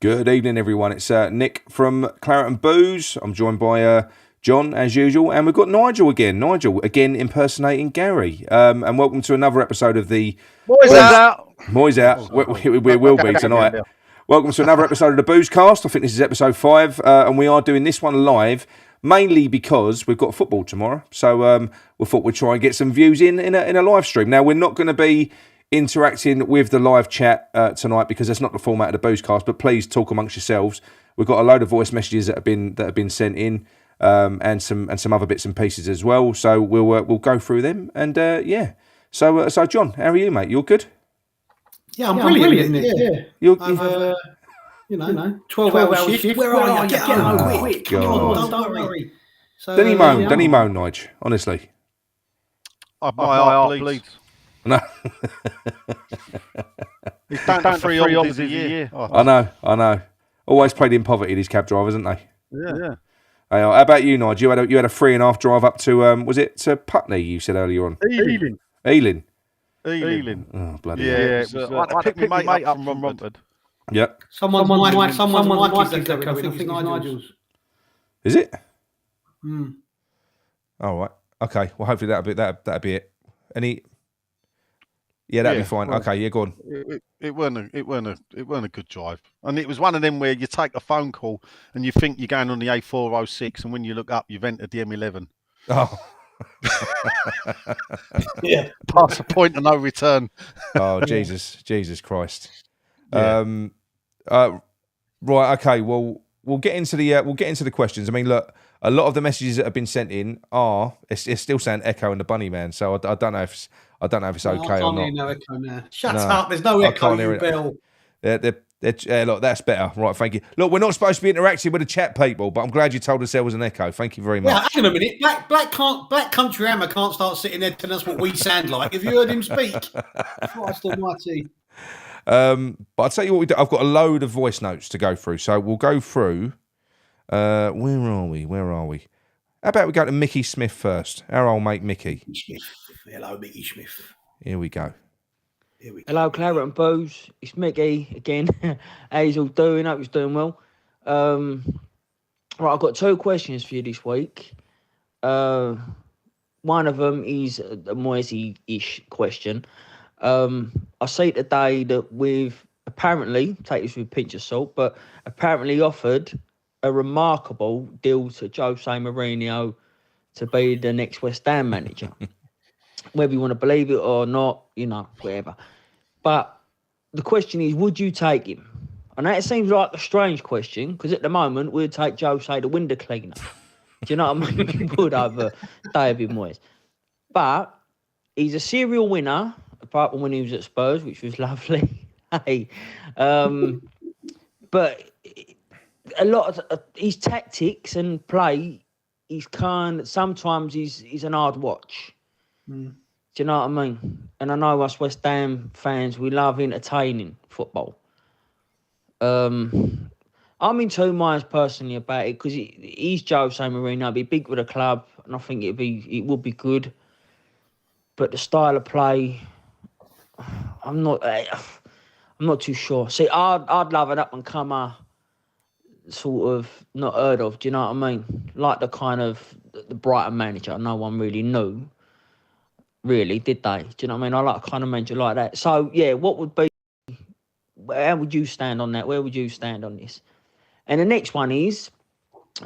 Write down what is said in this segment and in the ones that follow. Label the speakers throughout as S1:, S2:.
S1: Good evening, everyone. It's Nick from Claret and Booze. I'm joined by John, as usual, and we've got Nigel again. Nigel, again, impersonating Gary. And welcome to another episode of the...
S2: Moy's out!
S1: Moy's out. We will be tonight. Welcome to another episode of the Boozecast. I think this is episode 5, and we are doing this one live, mainly because we've got football tomorrow. So we thought we'd try and get some views in a live stream. Now, we're not going to be interacting with the live chat tonight because that's not the format of the Boozecast, but please talk amongst yourselves. We've got a load of voice messages that have been sent in, and some other bits and pieces as well. So we'll go through them, and yeah. So John, how are you, mate? You're good?
S3: Yeah, I'm brilliant. Yeah.
S1: You're
S3: 12-hour shift. Where are you? Get home quick. Come on, don't worry. So,
S1: don't he moan, Nige, honestly.
S2: My heart bleeds.
S1: No.
S2: He's down to 3 holidays a year.
S1: I know. Always played in poverty, these cab drivers, haven't they?
S2: Yeah.
S1: How about you, Nige? You had a 3.5 drive up to was it to Putney? You said earlier on. Ealing. Oh bloody hell.
S2: Yeah. I had to pick my mate up from Romford.
S1: Yep.
S3: Someone's wife is echoing. I think it's Nigel's.
S1: Is it?
S3: Hmm.
S1: All right. Okay. Well, hopefully that'll be it. Yeah, that'd be fine.
S2: Well,
S1: okay, yeah, go on.
S2: It weren't a good drive, and it was one of them where you take a phone call and you think you're going on the A406, and when you look up, you've entered the M11.
S1: Oh,
S3: yeah.
S2: Past the point of no return.
S1: Oh, Jesus Christ.
S2: Yeah.
S1: Right. Okay. Well, we'll get into the questions. I mean, look, a lot of the messages that have been sent in it's still saying Echo and the Bunny Man, so I don't know if it's okay or not.
S3: I can't hear no echo now. Shut up! There's no echo, you Bill.
S1: Look, that's better. Right, thank you. Look, we're not supposed to be interacting with the chat people, but I'm glad you told us there was an echo. Thank you very much.
S3: Yeah, hang on a minute. Black Country Hammer can't start sitting there telling us what we sound like. Have you heard him speak? Christ almighty.
S1: But I'll tell you what we do. I've got a load of voice notes to go through, so we'll go through. Where are we? How about we go to Mickey Smith first? Our old mate Mickey.
S3: Hello, Mickey Smith.
S1: Here we go.
S4: Hello, Claret and Booze. It's Mickey again. How he's all doing? Hope he's doing well. Right, I've got 2 questions for you this week. One of them is a Moisey-ish question. I see today that we've apparently, take this with a pinch of salt, but apparently offered a remarkable deal to Jose Mourinho to be the next West Ham manager. Whether you want to believe it or not, whatever. But the question is, would you take him? And that seems like a strange question, because at the moment, we'd take Jose the window cleaner. Do you know what I mean? We would over David Moyes. But he's a serial winner, apart from when he was at Spurs, which was lovely. Hey. But a lot of his tactics and play, sometimes he's an hard watch.
S3: Mm.
S4: Do you know what I mean? And I know us West Ham fans, we love entertaining football. I'm in 2 minds personally about it, because he's Jose Mourinho. He'd be big with the club, and I think it would be good. But the style of play, I'm not too sure. See, I'd love an up and comer, sort of not heard of. Do you know what I mean? Like the kind of the Brighton manager, no one really knew. Really, did they? Do you know what I mean? I like a kind of manager like that. So yeah, how would you stand on that? Where would you stand on this? And the next one is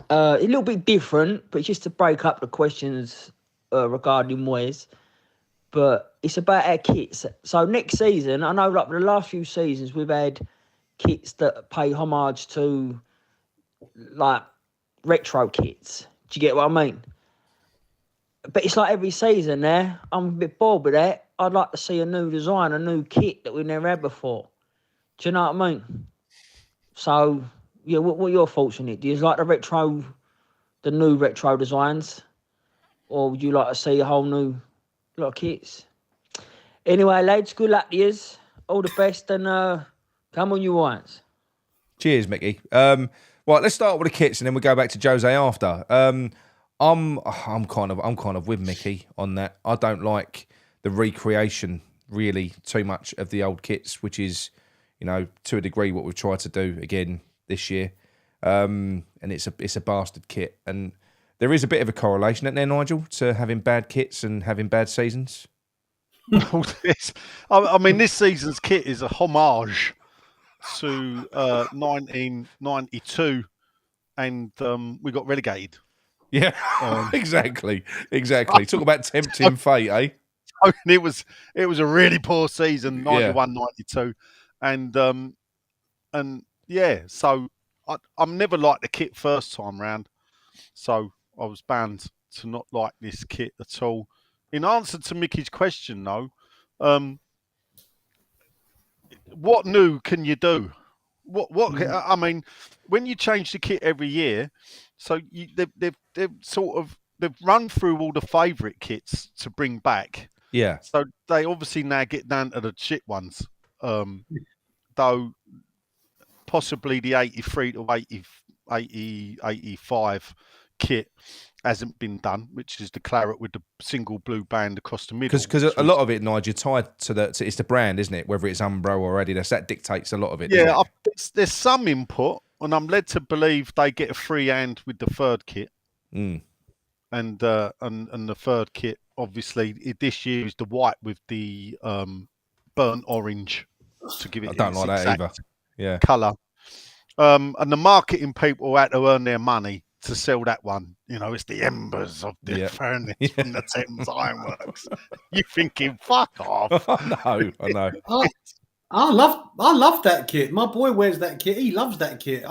S4: a little bit different, but just to break up the questions regarding Moyes. But it's about our kits. So next season, I know like the last few seasons we've had kits that pay homage to like retro kits. Do you get what I mean? But it's like every season now, I'm a bit bored with that. I'd like to see a new design, a new kit that we've never had before. Do you know what I mean? So, yeah, what are your thoughts on it? Do you like the new retro designs? Or would you like to see a whole new lot of kits? Anyway, lads, good luck to yous. All the best, and come on, you irons.
S1: Cheers, Mickey. Right, let's start with the kits, and then we'll go back to Jose after. I'm kind of with Mickey on that. I don't like the recreation really too much of the old kits, which is, to a degree what we've tried to do again this year. And it's a bastard kit. And there is a bit of a correlation, isn't there, Nigel, to having bad kits and having bad seasons?
S2: I mean, this season's kit is a homage to 1992, and we got relegated.
S1: Yeah, exactly. Talk about tempting fate, eh?
S2: It was a really poor season, 91, 92, and yeah. So I'm never liked the kit first time round, so I was bound to not like this kit at all. In answer to Mickey's question, though, what new can you do? I mean, when you change the kit every year, so they've run through all the favourite kits to bring back.
S1: Yeah.
S2: So they obviously now get down to the shit ones, though possibly the 83 to 85 kit hasn't been done, which is the claret with the single blue band across the middle.
S1: Because a lot of it, Nigel, tied to it's the brand, isn't it? Whether it's Umbro or Adidas, that dictates a lot of it.
S2: Yeah, there's some input, and I'm led to believe they get a free hand with the third kit. And the third kit, obviously, this year is the white with the burnt orange to give it.
S1: I don't like that either. Yeah,
S2: colour. And the marketing people had to earn their money to sell that one. It's the embers of the furnace from the Thames Ironworks. You're thinking, fuck off.
S1: I know.
S3: I love that kit. My boy wears that kit. He loves that kit.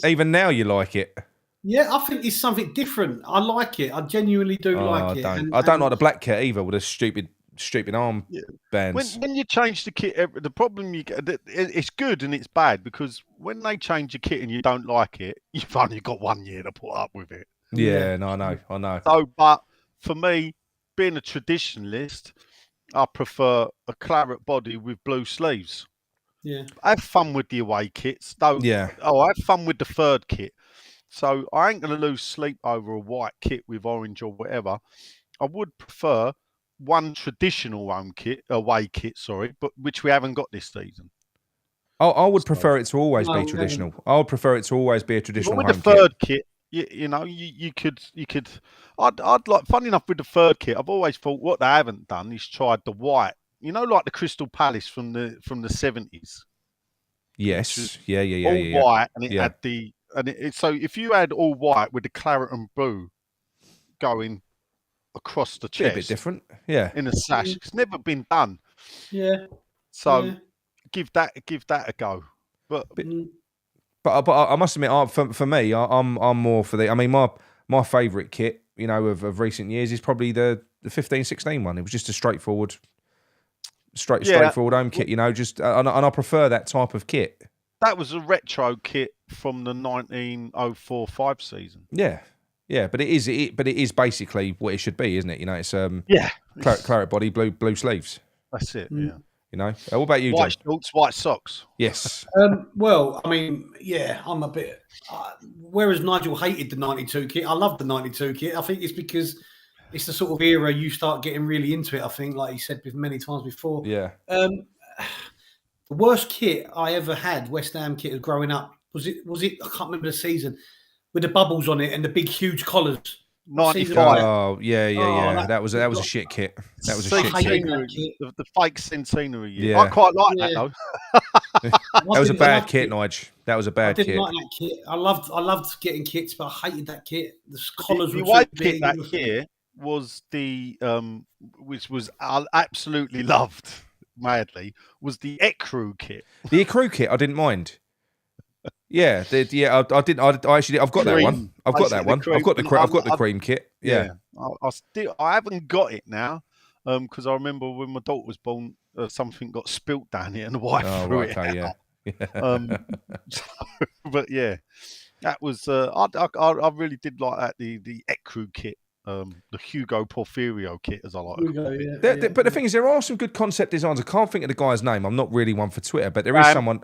S1: Even now, you like it.
S3: Yeah, I think it's something different. I like it. I genuinely do like it.
S1: I don't like the black kit either with a stupid arm bands.
S2: When you change the kit, the problem you get, it's good and it's bad, because when they change your kit and you don't like it, you've only got 1 year to put up with it.
S1: Yeah, no, I know.
S2: So, but for me, being a traditionalist, I prefer a claret body with blue sleeves.
S3: Yeah.
S2: Have fun with the away kits. Though, have fun with the third kit. So I ain't going to lose sleep over a white kit with orange or whatever. I would prefer one traditional away kit, but which we haven't got this season. I
S1: would prefer it to always be traditional. I would prefer it to always be a traditional home kit.
S2: With the third kit, you could. I'd like. Funny enough, with the third kit, I've always thought what they haven't done is tried the white. Like the Crystal Palace from the 70s.
S1: Yes.
S2: All white, and it had the. So if you had all white with the claret and blue going across the chest,
S1: a bit different,
S2: in a sash, it's never been done.
S3: Yeah.
S2: So give that a go. But
S1: I must admit, for me, I'm more for the. I mean, my favourite kit, of recent years is probably the 15-16 one. It was just a straightforward home kit, just and I prefer that type of kit.
S2: That was a retro kit from the 1904-05 season.
S1: Yeah, but it is basically what it should be, isn't it? It's claret body, blue sleeves.
S2: That's it.
S1: Yeah. What about you,
S2: white
S1: John?
S2: shorts, white socks.
S1: Yes.
S3: Well, I mean, I'm a bit. Whereas Nigel hated the 92 kit, I love the 92 kit. I think it's because it's the sort of era you start getting really into it. I think, like you said many times before.
S1: Yeah.
S3: The worst kit I ever had, West Ham kit, growing up, was it? I can't remember the season, with the bubbles on it and the big, huge collars.
S2: 95.
S1: Oh, yeah. That was a shit kit. That was a shit kit.
S2: The fake centenary year. Yeah. I quite like that though.
S1: That was a bad kit, Nige. That was a bad kit.
S3: I didn't like that kit. I loved getting kits, but I hated that kit. The collars were
S2: white
S3: too big.
S2: Kit that year was the which was absolutely loved madly, was the Ecru kit.
S1: The Ecru kit, I didn't mind. I didn't. I actually, I've got that one. I've got that one. I've got the cream kit. Yeah.
S2: I haven't got it now, because I remember when my daughter was born, something got spilt down here and the wife threw it out. But yeah, that was. I really did like that. The Ecru kit. The Hugo Porfirio kit, as I like to call it.
S1: But the thing is, there are some good concept designs. I can't think of the guy's name. I'm not really one for Twitter, but there is someone.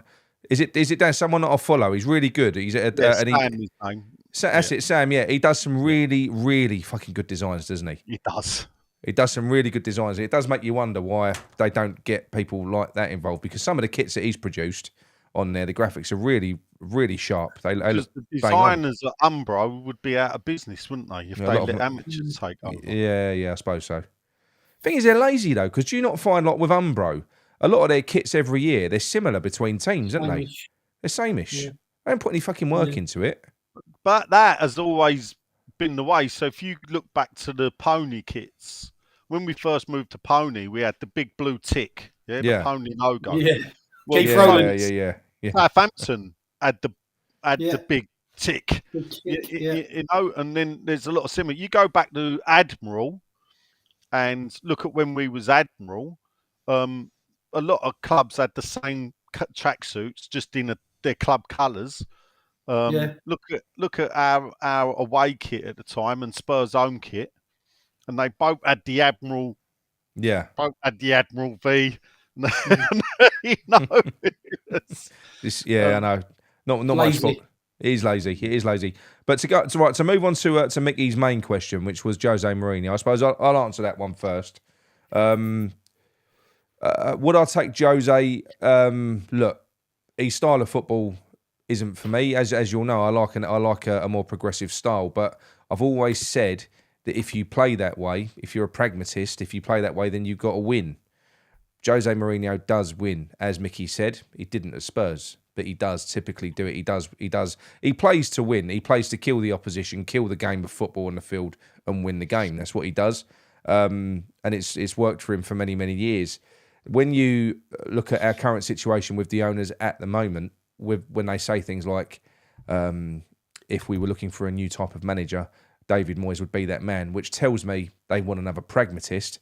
S1: Is it Dan? Someone that I follow. He's really good. He's
S2: Sam, his name.
S1: That's it, Sam. Yeah, he does some really, really fucking good designs, doesn't he?
S2: He does.
S1: He does some really good designs. It does make you wonder why they don't get people like that involved, because some of the kits that he's produced on there, the graphics are really, really sharp. They look
S2: The
S1: bang on.
S2: designers at Umbro would be out of business, wouldn't they, if they let amateurs take over?
S1: Yeah, I suppose so. Thing is, they're lazy though, because do you not find, like with Umbro, a lot of their kits every year, they're similar between teams, aren't they? They're sameish.
S3: Yeah.
S1: They don't put any fucking work into it.
S2: But that has always been the way. So if you look back to the pony kits, when we first moved to pony, we had the big blue tick, the pony logo.
S3: Yeah.
S2: Well,
S1: Yeah.
S2: Southampton had the big tick.
S3: Yeah.
S2: You know, and then there's a lot of similar. You go back to Admiral and look at when we was Admiral. A lot of clubs had the same tracksuits, just in their club colours. Look at our away kit at the time and Spurs' home kit, and they both had the Admiral.
S1: Yeah,
S2: both had the Admiral V. You know,
S1: I know. Not much fault. He is lazy. But to move on to Mickey's main question, which was Jose Mourinho. I suppose I'll answer that one first. Would I take Jose? Look, his style of football isn't for me. As you'll know, I like a more progressive style. But I've always said that if you play that way, if you're a pragmatist, if you play that way, then you've got to win. Jose Mourinho does win, as Mickey said. He didn't at Spurs, but he does typically do it. He plays to win. He plays to kill the opposition, kill the game of football on the field, and win the game. That's what he does, and it's worked for him for many, many years. When you look at our current situation with the owners at the moment, when they say things like, if we were looking for a new type of manager, David Moyes would be that man, which tells me they want another pragmatist.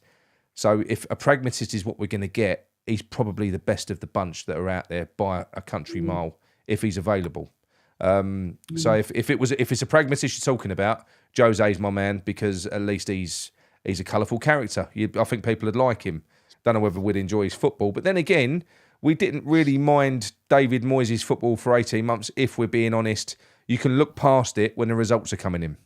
S1: So if a pragmatist is what we're going to get, he's probably the best of the bunch that are out there by a country mile, if he's available. So if it's a pragmatist you're talking about, Jose's my man, because at least he's a colourful character. I think people would like him. Don't know whether we'd enjoy his football. But then again, we didn't really mind David Moyes' football for 18 months, if we're being honest. You can look past it when the results are coming in.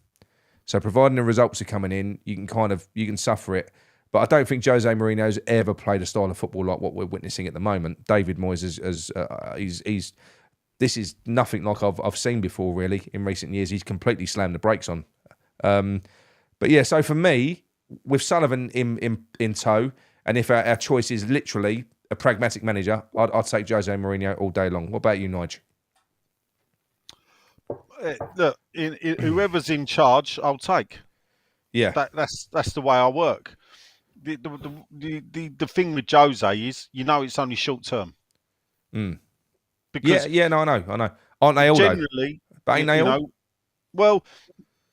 S1: So providing the results are coming in, you can suffer it. But I don't think Jose Mourinho's ever played a style of football like what we're witnessing at the moment. David Moyes this is nothing like I've seen before, really, in recent years. He's completely slammed the brakes on. But yeah, so for me, with Sullivan in tow, and if our choice is literally a pragmatic manager, I'd take Jose Mourinho all day long. What about you, Nigel?
S2: Look, whoever's in charge, I'll take.
S1: Yeah,
S2: that's the way I work. The thing with Jose is, it's only short term. Because
S1: I know. Aren't they all
S2: generally?
S1: But ain't they all?
S2: Well,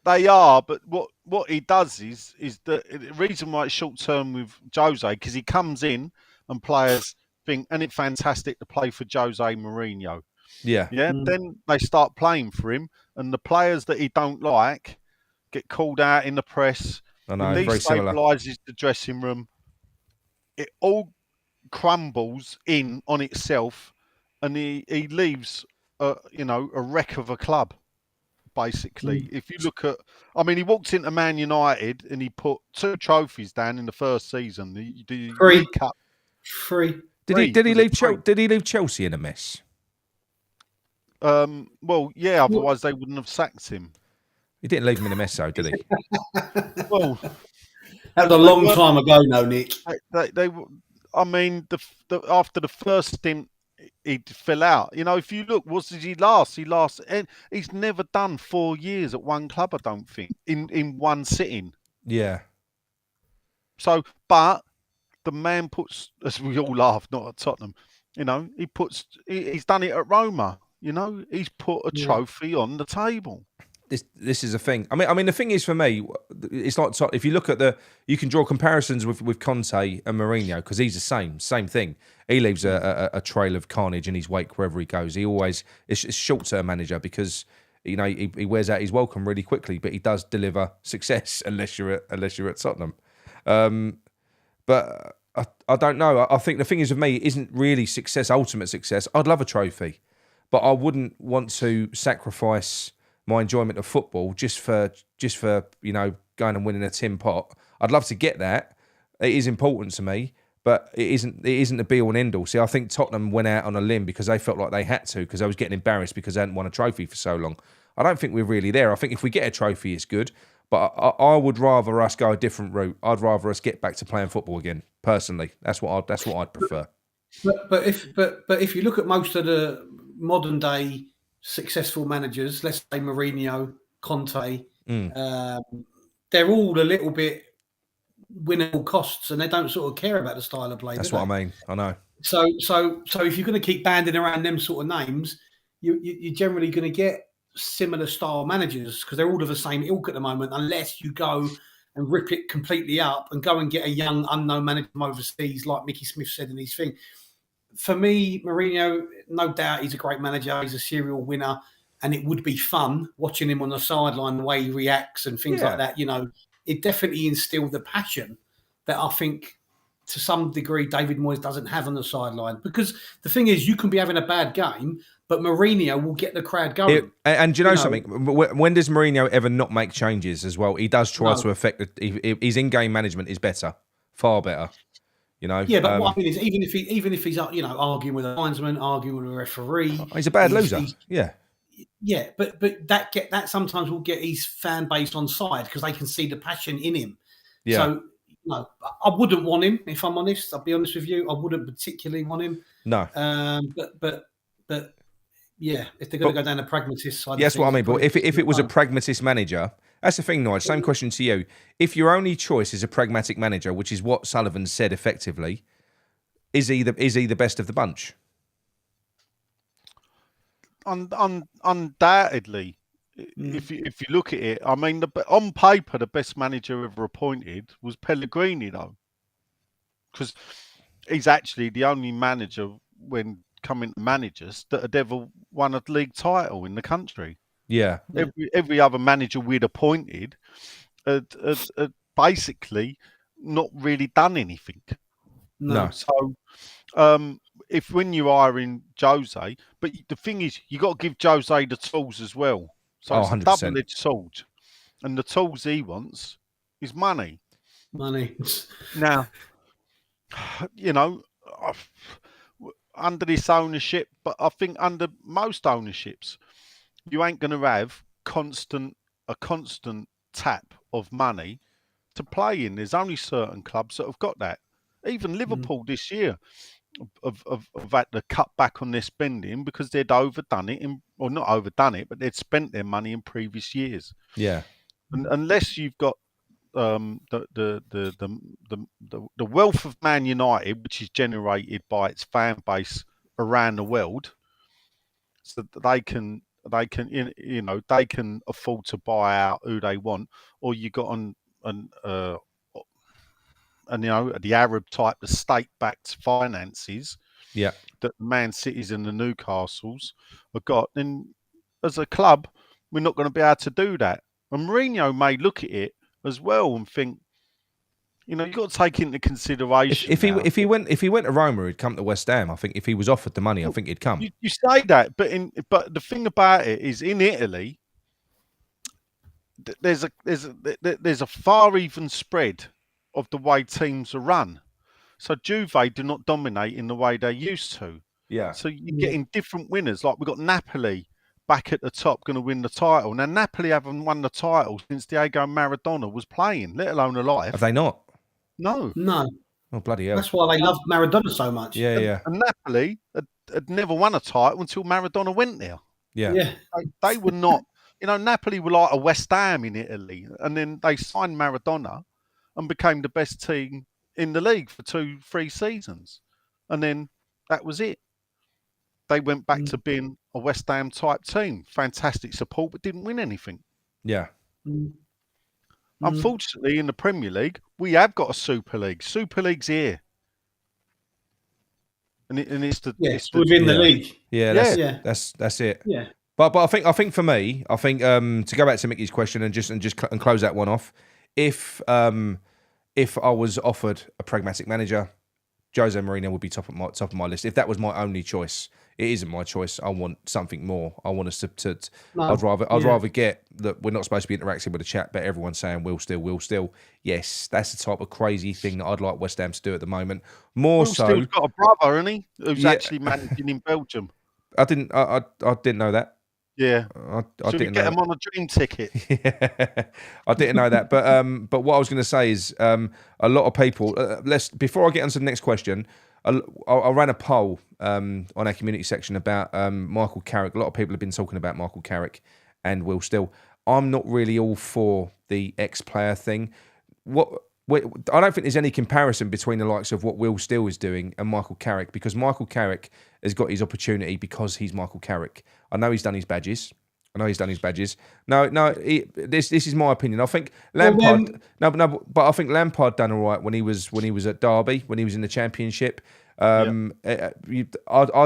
S2: they are. But what he does is the reason why it's short term with Jose, because he comes in and players think, and it's fantastic to play for Jose Mourinho.
S1: Yeah.
S2: Then they start playing for him, and the players that he don't like get called out in the press.
S1: I know,
S2: he
S1: very similar.
S2: Destabilises the dressing room. It all crumbles in on itself, and he leaves a wreck of a club, basically. If you look at, he walked into Man United and he put 2 trophies down in the first season. The League Cup.
S3: 3.
S1: Did he leave Chelsea in a mess?
S2: Well, yeah. Otherwise, they wouldn't have sacked him.
S1: He didn't leave him in a mess, though, did he?
S2: Well,
S3: that was a long time ago, no, Nick.
S2: After the first stint, he'd fill out. If you look, what did he last? And he's never done 4 years at one club, I don't think, in one sitting.
S1: Yeah.
S2: So, but the man puts, as we all laugh, not at Tottenham, he's done it at Roma. He's put a trophy on the table.
S1: This is a thing. I mean, the thing is, for me, it's not. If you look at you can draw comparisons with Conte and Mourinho, because he's the same thing. He leaves a trail of carnage in his wake wherever he goes. It's a short-term manager, because he wears out his welcome really quickly, but he does deliver success unless you're at Tottenham. But I don't know. I think the thing is, with me, it isn't really ultimate success. I'd love a trophy, but I wouldn't want to sacrifice my enjoyment of football just for going going and winning a tin pot. I'd love to get that. It is important to me, but it isn't the be all and end all. See, I think Tottenham went out on a limb because they felt like they had to, because they was getting embarrassed because they hadn't won a trophy for so long. I don't think we're really there. I think if we get a trophy, it's good. But I would rather us go a different route. I'd rather us get back to playing football again. Personally, that's what I'd prefer.
S3: But if you look at most of the modern day successful managers, let's say Mourinho, Conte, they're all a little bit win at all costs, and they don't sort of care about the style of play.
S1: That's what I mean. I know.
S3: So if you're going to keep banding around them sort of names, you're generally going to get similar style managers because they're all of the same ilk at the moment, unless you go and rip it completely up and go and get a young unknown manager from overseas, like Mickey Smith said in his thing. For me, Mourinho, no doubt he's a great manager. He's a serial winner, and it would be fun watching him on the sideline, the way he reacts and things like that. You know, it definitely instilled the passion that I think to some degree David Moyes doesn't have on the sideline. Because the thing is, you can be having a bad game, but Mourinho will get the crowd going.
S1: And do you know something? When does Mourinho ever not make changes as well? He does try to affect his in-game management is better, far better. You know.
S3: Yeah, but what I mean is, even if he's arguing with a linesman, arguing with a referee,
S1: he's a bad loser.
S3: Yeah, but that sometimes will get his fan base on side because they can see the passion in him. Yeah. So no, I wouldn't want him, if I'm honest. I'll be honest with you. I wouldn't particularly want him.
S1: No.
S3: But yeah, if they're going to go down the pragmatist side.
S1: Yes, what I mean. But if it was a pragmatist manager, that's the thing, Nigel. Same question to you. If your only choice is a pragmatic manager, which is what Sullivan said effectively, is he the best of the bunch?
S2: Undoubtedly. If you look at it, I mean, on paper, the best manager ever appointed was Pellegrini, though, because he's actually the only manager, when coming to managers, that had ever won a league title in the country.
S1: Yeah.
S2: Every other manager we'd appointed had basically not really done anything.
S1: No.
S2: So, if when you're hiring Jose, but the thing is, you got to give Jose the tools as well. So it's 100%. A double-edged sword, and the tools he wants is money.
S3: Money.
S2: Now, you know, under this ownership, but I think under most ownerships, you ain't going to have a constant tap of money to play in. There's only certain clubs that have got that. Even Liverpool this year have had to cut back on their spending because they'd overdone it, or not overdone it, but they'd spent their money in previous years.
S1: Yeah.
S2: And unless you've got the wealth of Man United, which is generated by its fan base around the world, so that they can afford to buy out who they want, or you got the Arab type, the state-backed finances, that the Man Cities and the Newcastles have got, then as a club, we're not going to be able to do that. And Mourinho may look at it as well and think, you've got to take into consideration.
S1: If he went to Roma, he'd come to West Ham. I think if he was offered the money, I think he'd come.
S2: You say that, but the thing about it is, in Italy, there's a far even spread of the way teams are run. So Juve do not dominate in the way they used to.
S1: Yeah.
S2: So you're getting different winners. Like we've got Napoli back at the top, going to win the title. Now Napoli haven't won the title since Diego Maradona was playing, let alone alive.
S1: Have they not?
S2: No.
S1: Oh, bloody hell.
S3: That's why they love Maradona so much.
S1: Yeah.
S2: And Napoli had never won a title until Maradona went there.
S1: Yeah.
S2: They were not. Napoli were like a West Ham in Italy, and then they signed Maradona and became the best team in the league for 2-3 seasons. And then that was it. They went back to being a West Ham type team. Fantastic support, but didn't win anything.
S1: Yeah.
S2: Unfortunately, in the Premier League, we have got a Super League. Super League's here. And it's
S3: within the league.
S1: Yeah, that's it.
S3: Yeah.
S1: But I think for me, to go back to Mickey's question and close that one off, if I was offered a pragmatic manager, Jose Mourinho would be top of my list. If that was my only choice, it isn't my choice. I want something more. I want us to
S3: No,
S1: I'd rather get that we're not supposed to be interacting with the chat, but everyone's saying will still. Yes, that's the type of crazy thing that I'd like West Ham to do at the moment. More
S2: Will
S1: so,
S2: Steele's got a brother, hasn't he? Who's
S1: Yeah.
S2: actually managing in Belgium.
S1: I didn't know that.
S2: Yeah.
S1: I
S2: Should we
S1: didn't
S2: get
S1: know
S2: him on a dream ticket?
S1: I didn't know that, but what I was going to say is a lot of people. Before I get on to the next question, I ran a poll on our community section about Michael Carrick. A lot of people have been talking about Michael Carrick and Will Still. I'm not really all for the ex-player thing. I don't think there's any comparison between the likes of what Will Still is doing and Michael Carrick, because Michael Carrick has got his opportunity because he's Michael Carrick. I know he's done his badges. No, this is my opinion. I think Lampard. But I think Lampard done all right when he was at Derby, when he was in the Championship. I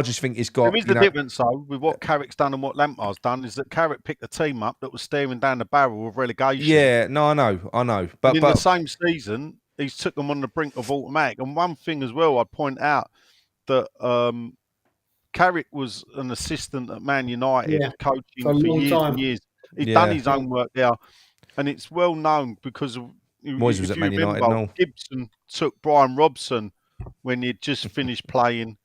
S1: just think it's got.
S2: There is the difference, though, with what Carrick's done and what Lampard's done, is that Carrick picked a team up that was staring down the barrel of relegation.
S1: Yeah, no, I know. But
S2: in the same season, he's took them on the brink of automatic. And one thing as well, I'd point out that Carrick was an assistant at Man United, coaching for years and years. He'd done his own work there, and it's well known because of.
S1: Moyes was at Man United. No.
S2: Gibson took Brian Robson when he'd just finished playing.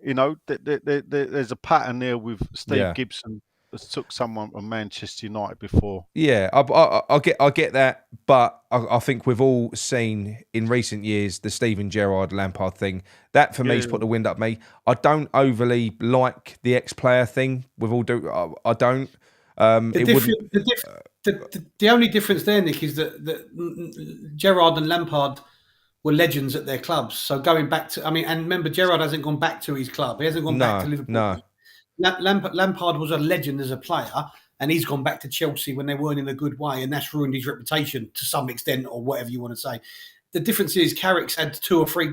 S2: You know, there's a pattern there with Steve Gibson that took someone from Manchester United before.
S1: Yeah, I get that, but I think we've all seen in recent years the Steven Gerrard Lampard thing. That for me's put the wind up me. I don't overly like the ex-player thing. I don't.
S3: The only difference there, Nick, is that Gerrard and Lampard were legends at their clubs. So going back to, and remember, Gerrard hasn't gone back to his club. He hasn't gone back to Liverpool.
S1: No.
S3: Lampard was a legend as a player, and he's gone back to Chelsea when they weren't in a good way, and that's ruined his reputation to some extent, or whatever you want to say. The difference is Carrick's had 2 or 3.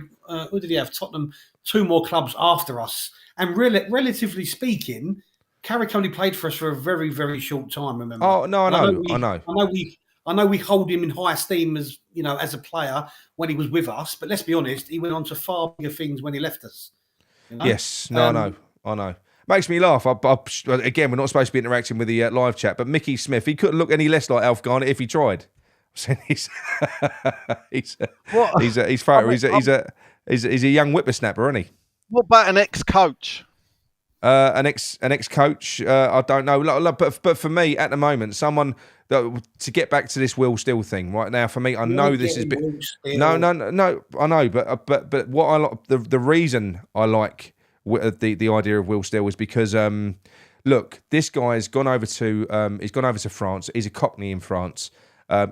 S3: Who did he have? Tottenham, 2 more clubs after us, and relatively speaking, Carrick only played for us for a very, very short time. Remember?
S1: Oh no, I know.
S3: I know we hold him in high esteem as a player when he was with us, but let's be honest, he went on to far bigger things when he left us. You know?
S1: Yes, no, I know. Makes me laugh. Again, we're not supposed to be interacting with the live chat, but Mickey Smith, he couldn't look any less like Alf Garnett if he tried. He's a young whippersnapper, isn't he?
S2: What about an ex-coach?
S1: An ex-coach. I don't know, but for me at the moment, someone to get back to this Will Still thing right now. For me, I know this is no. I know, but what I like, the reason I like the idea of Will Still is because look, this guy's gone over to France. He's a Cockney in France.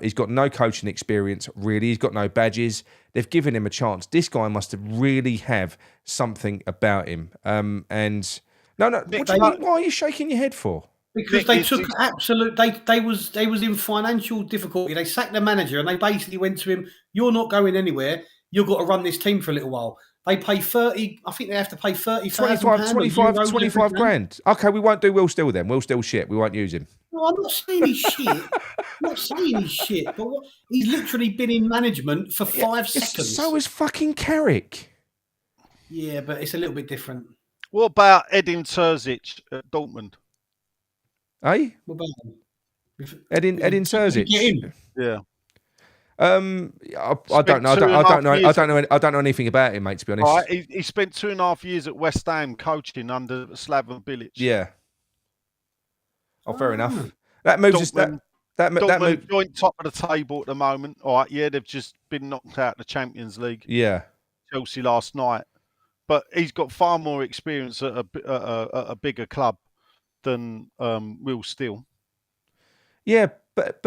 S1: He's got no coaching experience, really. He's got no badges. They've given him a chance. This guy must really have something about him. And no. What are you shaking your head for?
S3: Because they took absolute. They was in financial difficulty. They sacked the manager, and they basically went to him. You're not going anywhere. You've got to run this team for a little while. They pay 30. I think they have to pay 30,000
S1: 25 grand. Okay, we won't do Will Still then. Will Still shit. We won't use him.
S3: No, I'm not saying he's shit. But he's literally been in management for 5 seconds.
S1: So is fucking Carrick.
S3: Yeah, but it's a little bit different.
S2: What about Edin Terzic at Dortmund?
S1: Eh?
S3: What about him?
S1: Edin Terzic.
S2: Yeah.
S1: I don't know. I don't know anything about him, mate. To be honest,
S2: right, he spent 2.5 years at West Ham coaching under Slaven Bilic.
S1: Yeah. Oh, fair enough. That moves us.
S2: Dortmund joint top of the table at the moment. All right, yeah, they've just been knocked out of the Champions League.
S1: Yeah.
S2: Chelsea last night, but he's got far more experience at a bigger club than Will Still.
S1: Yeah, but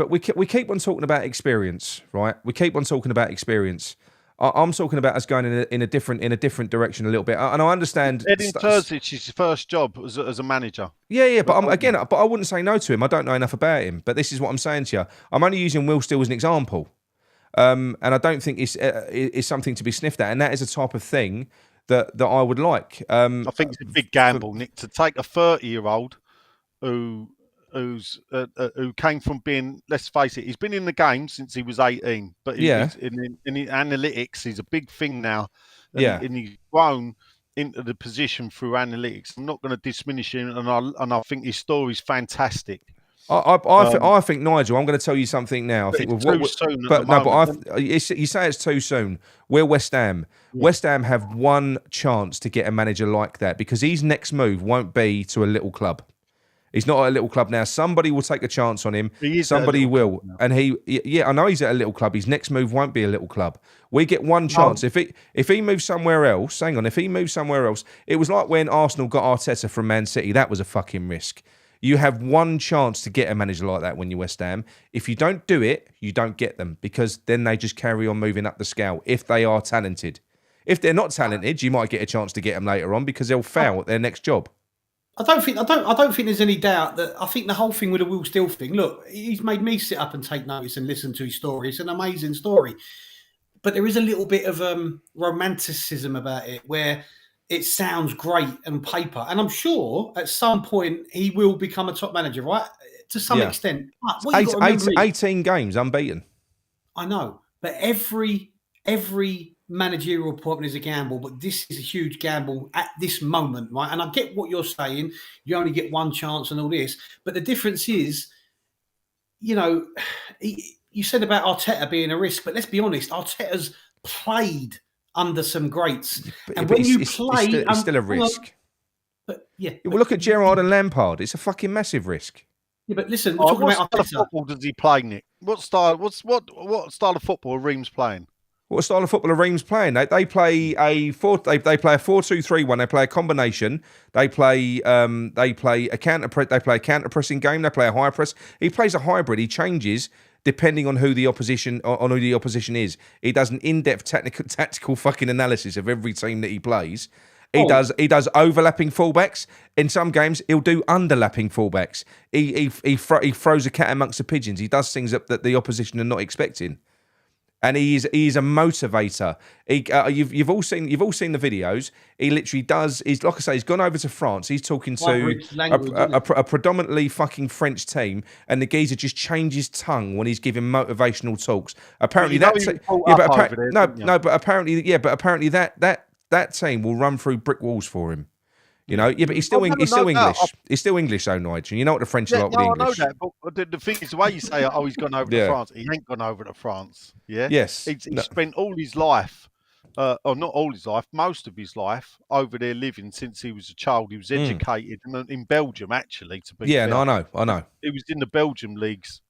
S1: we keep on talking about experience, right? We keep on talking about experience. I'm talking about us going in a different direction a little bit, and I understand.
S2: Edin Terzic is his first job as a manager.
S1: Yeah, but I wouldn't say no to him. I don't know enough about him, but this is what I'm saying to you. I'm only using Will Still as an example, and I don't think it's something to be sniffed at, and that is a type of thing that I would like.
S2: I think it's a big gamble, Nick, to take a 30-year-old who came from being, let's face it, he's been in the game since he was 18, but in the analytics, he's a big thing now. And he's grown into the position through analytics. I'm not going to diminish him, and I think his story's fantastic.
S1: I think Nigel. I'm going to tell you something now. I think
S2: it's
S1: with
S2: too
S1: what,
S2: soon at
S1: but
S2: the
S1: no,
S2: moment.
S1: but you say it's too soon. We're West Ham.
S2: Yeah.
S1: West Ham have one chance to get a manager like that because his next move won't be to a little club. He's not at a little club now. Somebody will take a chance on him. Somebody will, and I know he's at a little club. His next move won't be a little club. We get one chance. If he moves somewhere else, hang on. If he moves somewhere else, it was like when Arsenal got Arteta from Man City. That was a fucking risk. You have one chance to get a manager like that when you're West Ham. If you don't do it, you don't get them because then they just carry on moving up the scale if they are talented. If they're not talented, you might get a chance to get them later on because they'll fail at their next job.
S3: I don't think there's any doubt that I think the whole thing with the Will Steele thing. Look, he's made me sit up and take notice and listen to his story. It's an amazing story, but there is a little bit of romanticism about it where it sounds great on paper, and I'm sure at some point he will become a top manager, right? To some extent. But what you've got to remember
S1: 18 games unbeaten.
S3: I know, but every managerial appointment is a gamble, but this is a huge gamble at this moment, right? And I get what you're saying. You only get one chance and all this, but the difference is, you said about Arteta being a risk, but let's be honest, Arteta's played under some greats, and when you play,
S1: it's still a risk.
S3: But yeah,
S1: well, look at Gerrard and Lampard. It's a fucking massive risk.
S3: Yeah, but listen, we're talking about
S2: what style of football does he play, Nick? What style of football are Reams playing?
S1: What style of football are Reams playing? They play a 4-2-3-1. They play a combination. They play a counter pressing game. They play a high press. He plays a hybrid. He changes depending on who the opposition is. He does an in-depth tactical fucking analysis of every team that he plays. He does overlapping fullbacks. In some games, he'll do underlapping fullbacks. He throws a cat amongst the pigeons. He does things that the opposition are not expecting. And he's a motivator. You've all seen the videos. He literally does. He's like I say. He's gone over to France. He's talking to a predominantly fucking French team, and the geezer just changes tongue when he's giving motivational talks. Apparently but apparently that team will run through brick walls for him. But he's still English. He's still English, though, Nigel. You know what the French are like with English.
S2: I know that, but the thing is, the way you say, he's gone over to France. He ain't gone over to France. Yeah.
S1: Yes.
S2: He spent all his life, or not all his life, most of his life over there living since he was a child. He was educated in Belgium, actually. To be fair.
S1: No, I know.
S2: He was in the Belgium leagues.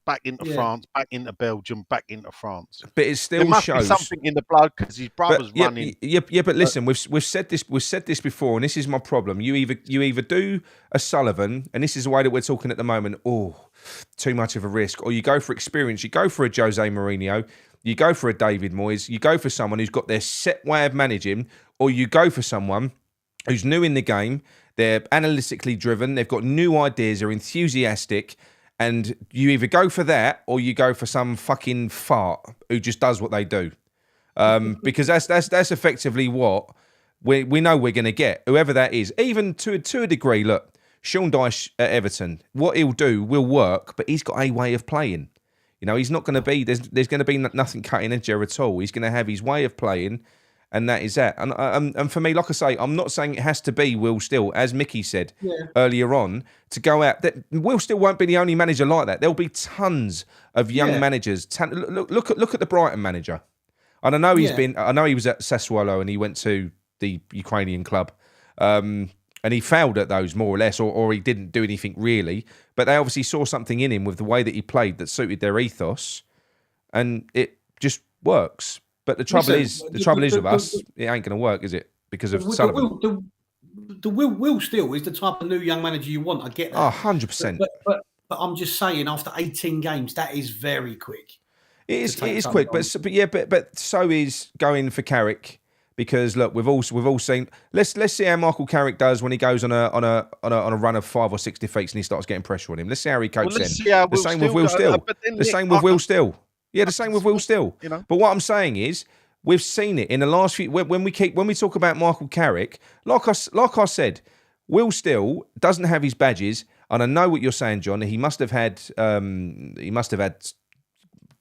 S2: Back into France, back into Belgium, back into France.
S1: But it still
S2: there must
S1: shows
S2: be something in the blood because his brother's running.
S1: But listen, we've said this before, and this is my problem. You either do a Sullivan, and this is the way that we're talking at the moment. Oh, too much of a risk, or you go for experience. You go for a Jose Mourinho. You go for a David Moyes. You go for someone who's got their set way of managing, or you go for someone who's new in the game. They're analytically driven. They've got new ideas. They're enthusiastic. And you either go for that or you go for some fucking fart who just does what they do, because that's effectively what we know we're going to get. Whoever that is, even to a degree. Look, Sean Dyche at Everton, what he'll do will work, but he's got a way of playing. He's not going to be there's going to be nothing cutting edge there at all. He's going to have his way of playing, and that is that. And for me, like I say, I'm not saying it has to be Will Steele, as Mickey said earlier on, to go out. That Will Steele won't be the only manager like that. There'll be tons of young managers. Look at the Brighton manager. And I know I know he was at Sassuolo and he went to the Ukrainian club, and he failed at those more or less, or he didn't do anything really. But they obviously saw something in him with the way that he played that suited their ethos, and it just works. But the trouble is with us, it ain't going to work, is it? Because of Sullivan.
S3: The Will Steele is the type of new young manager you want. I get that.
S1: 100%.
S3: But I'm just saying, after 18 games, that is very quick.
S1: It is quick, but so is going for Carrick. Because look, we've all seen. Let's see how Michael Carrick does when he goes on a run of 5 or 6 defeats and he starts getting pressure on him. Let's see how he copes then. The same with Will Steele. The same with Will Steele. Yeah, the same with Will Steele. But what I'm saying is, we've seen it in the last few. When we talk about Michael Carrick, like I said, Will Steele doesn't have his badges, and I know what you're saying, John. He must have had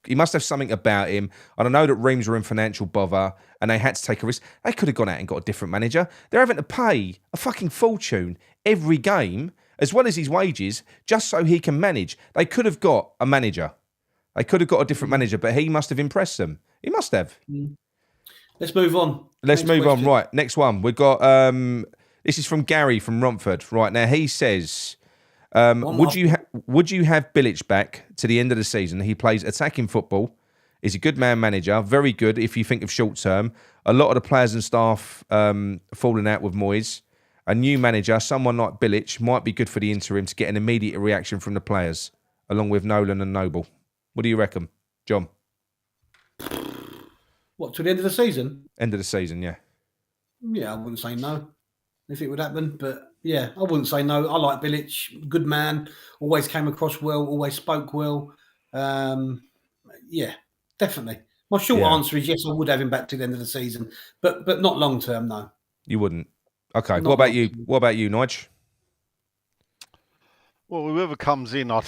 S1: he must have something about him. And I know that Reims were in financial bother and they had to take a risk. They could have gone out and got a different manager. They're having to pay a fucking fortune every game, as well as his wages, just so he can manage. They could have got a manager. They could have got a different manager, but he must have impressed them. He must have.
S3: Let's move on.
S1: Let's move on. Right, next one. We've got, this is from Gary from Romford. Right, now he says, would you have Bilic back to the end of the season? He plays attacking football. He's a good man manager. Very good if you think of short term. A lot of the players and staff falling out with Moyes. A new manager, someone like Bilic, might be good for the interim to get an immediate reaction from the players, along with Nolan and Noble. What do you reckon, John?
S3: What, to the end of the season?
S1: End of the season, yeah.
S3: Yeah, I wouldn't say no if it would happen. But yeah, I wouldn't say no. I like Bilic, good man, always came across well, always spoke well. Yeah, definitely. My short answer is yes, I would have him back to the end of the season, but not long term, no.
S1: You wouldn't? Okay.
S3: Not
S1: What about
S3: long
S1: you?
S3: term.
S1: What about you, Nigel?
S2: Well, whoever comes in, I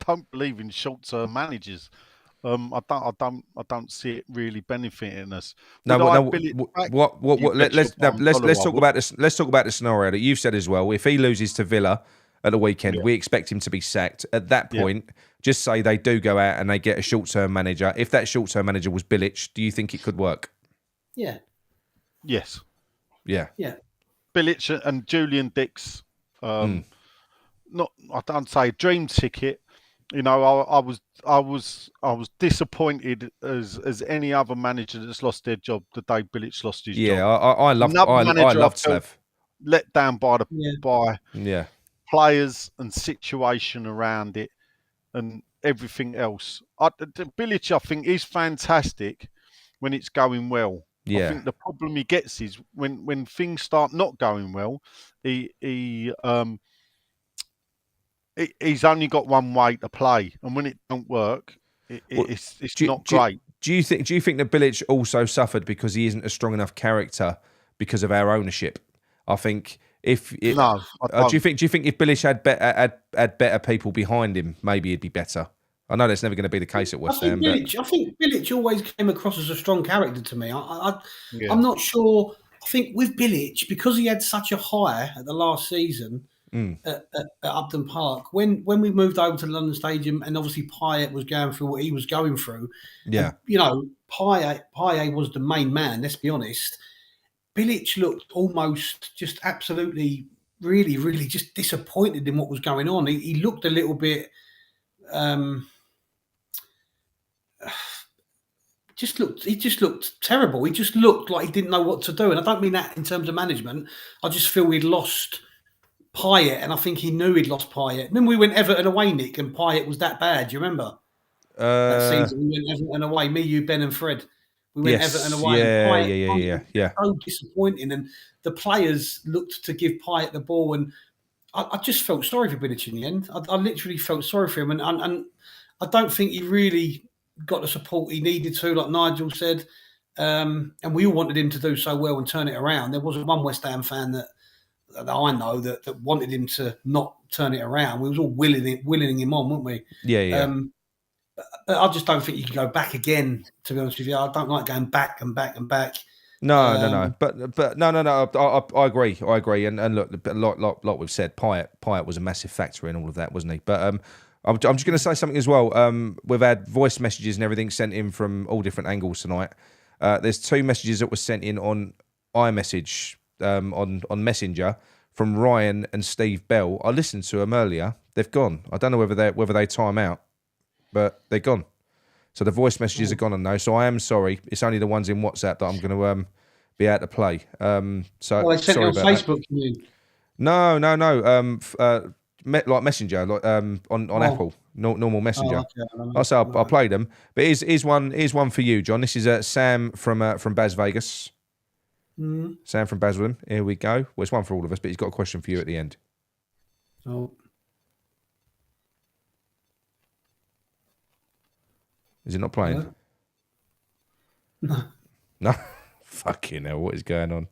S2: don't believe in short-term managers. I don't see it really benefiting us. Let's talk about this. Let's talk about the scenario that you've said as well. If he loses to Villa at the weekend, we expect him to be sacked. At that point, just say they do go out and they get a short-term manager. If that short-term manager was Bilic, do you think it could work?
S3: Yeah.
S2: Yes.
S1: Yeah.
S3: Yeah.
S2: Bilic and Julian Dix. Not, I don't say dream ticket. You know, I was disappointed as any other manager that's lost their job the day Bilic lost his job.
S1: Yeah, I loved Slav.
S2: Let down by
S1: the
S2: players and situation around it and everything else. Bilic, I think, is fantastic when it's going well.
S1: Yeah.
S2: I think the problem he gets is when things start not going well, he's only got one way to play, and when it don't work, it's not great.
S1: Do you think that Bilic also suffered because he isn't a strong enough character because of our ownership? I think do you think if Bilic had better people behind him, maybe he'd be better? I know that's never going to be the case at West Ham.
S3: I think Bilic always came across as a strong character to me. I'm not sure. I think with Bilic, because he had such a high at the last season at Upton Park, when we moved over to the London Stadium, and obviously Payet was going through what he was going through.
S1: Yeah,
S3: and, Payet was the main man. Let's be honest. Bilic looked almost just absolutely, really, really just disappointed in what was going on. He looked a little bit. He just looked terrible. He just looked like he didn't know what to do. And I don't mean that in terms of management. I just feel we'd lost Payet, and I think he knew he'd lost Payet. Remember we went Everton away, Nick, and Payet was that bad. Do you remember that season? We went Everton away. Me, you, Ben, and Fred. We went Everton away.
S1: Yeah.
S3: So disappointing, and the players looked to give Payet the ball, and I just felt sorry for Bilic in the end. I literally felt sorry for him, and I don't think he really got the support he needed to, like Nigel said. And we all wanted him to do so well and turn it around. There wasn't one West Ham fan that I know that wanted him to not turn it around. We was all willing him on, weren't we?
S1: Yeah.
S3: But I just don't think you can go back again, to be honest with you. I don't like going back and back and back.
S1: No. But no. I agree. And look, like we've said, Payet was a massive factor in all of that, wasn't he? But I'm just going to say something as well. We've had voice messages and everything sent in from all different angles tonight. There's 2 messages that were sent in on iMessage on Messenger from Ryan and Steve Bell. I listened to them earlier. They've gone. I don't know whether they time out, but they're gone. So the voice messages are gone on those. So I am sorry. It's only the ones in WhatsApp that I'm going to be able to play.
S3: They sent it on Facebook, you mean?
S1: No. Like Messenger, like on Apple, normal Messenger. I'll play them. But here's one for you, John. This is Sam from Bas Vegas. Sam from Basildon. Here we go. Well, it's one for all of us, but he's got a question for you at the end.
S3: Oh.
S1: Is it not playing? No? Fucking hell, what is going on?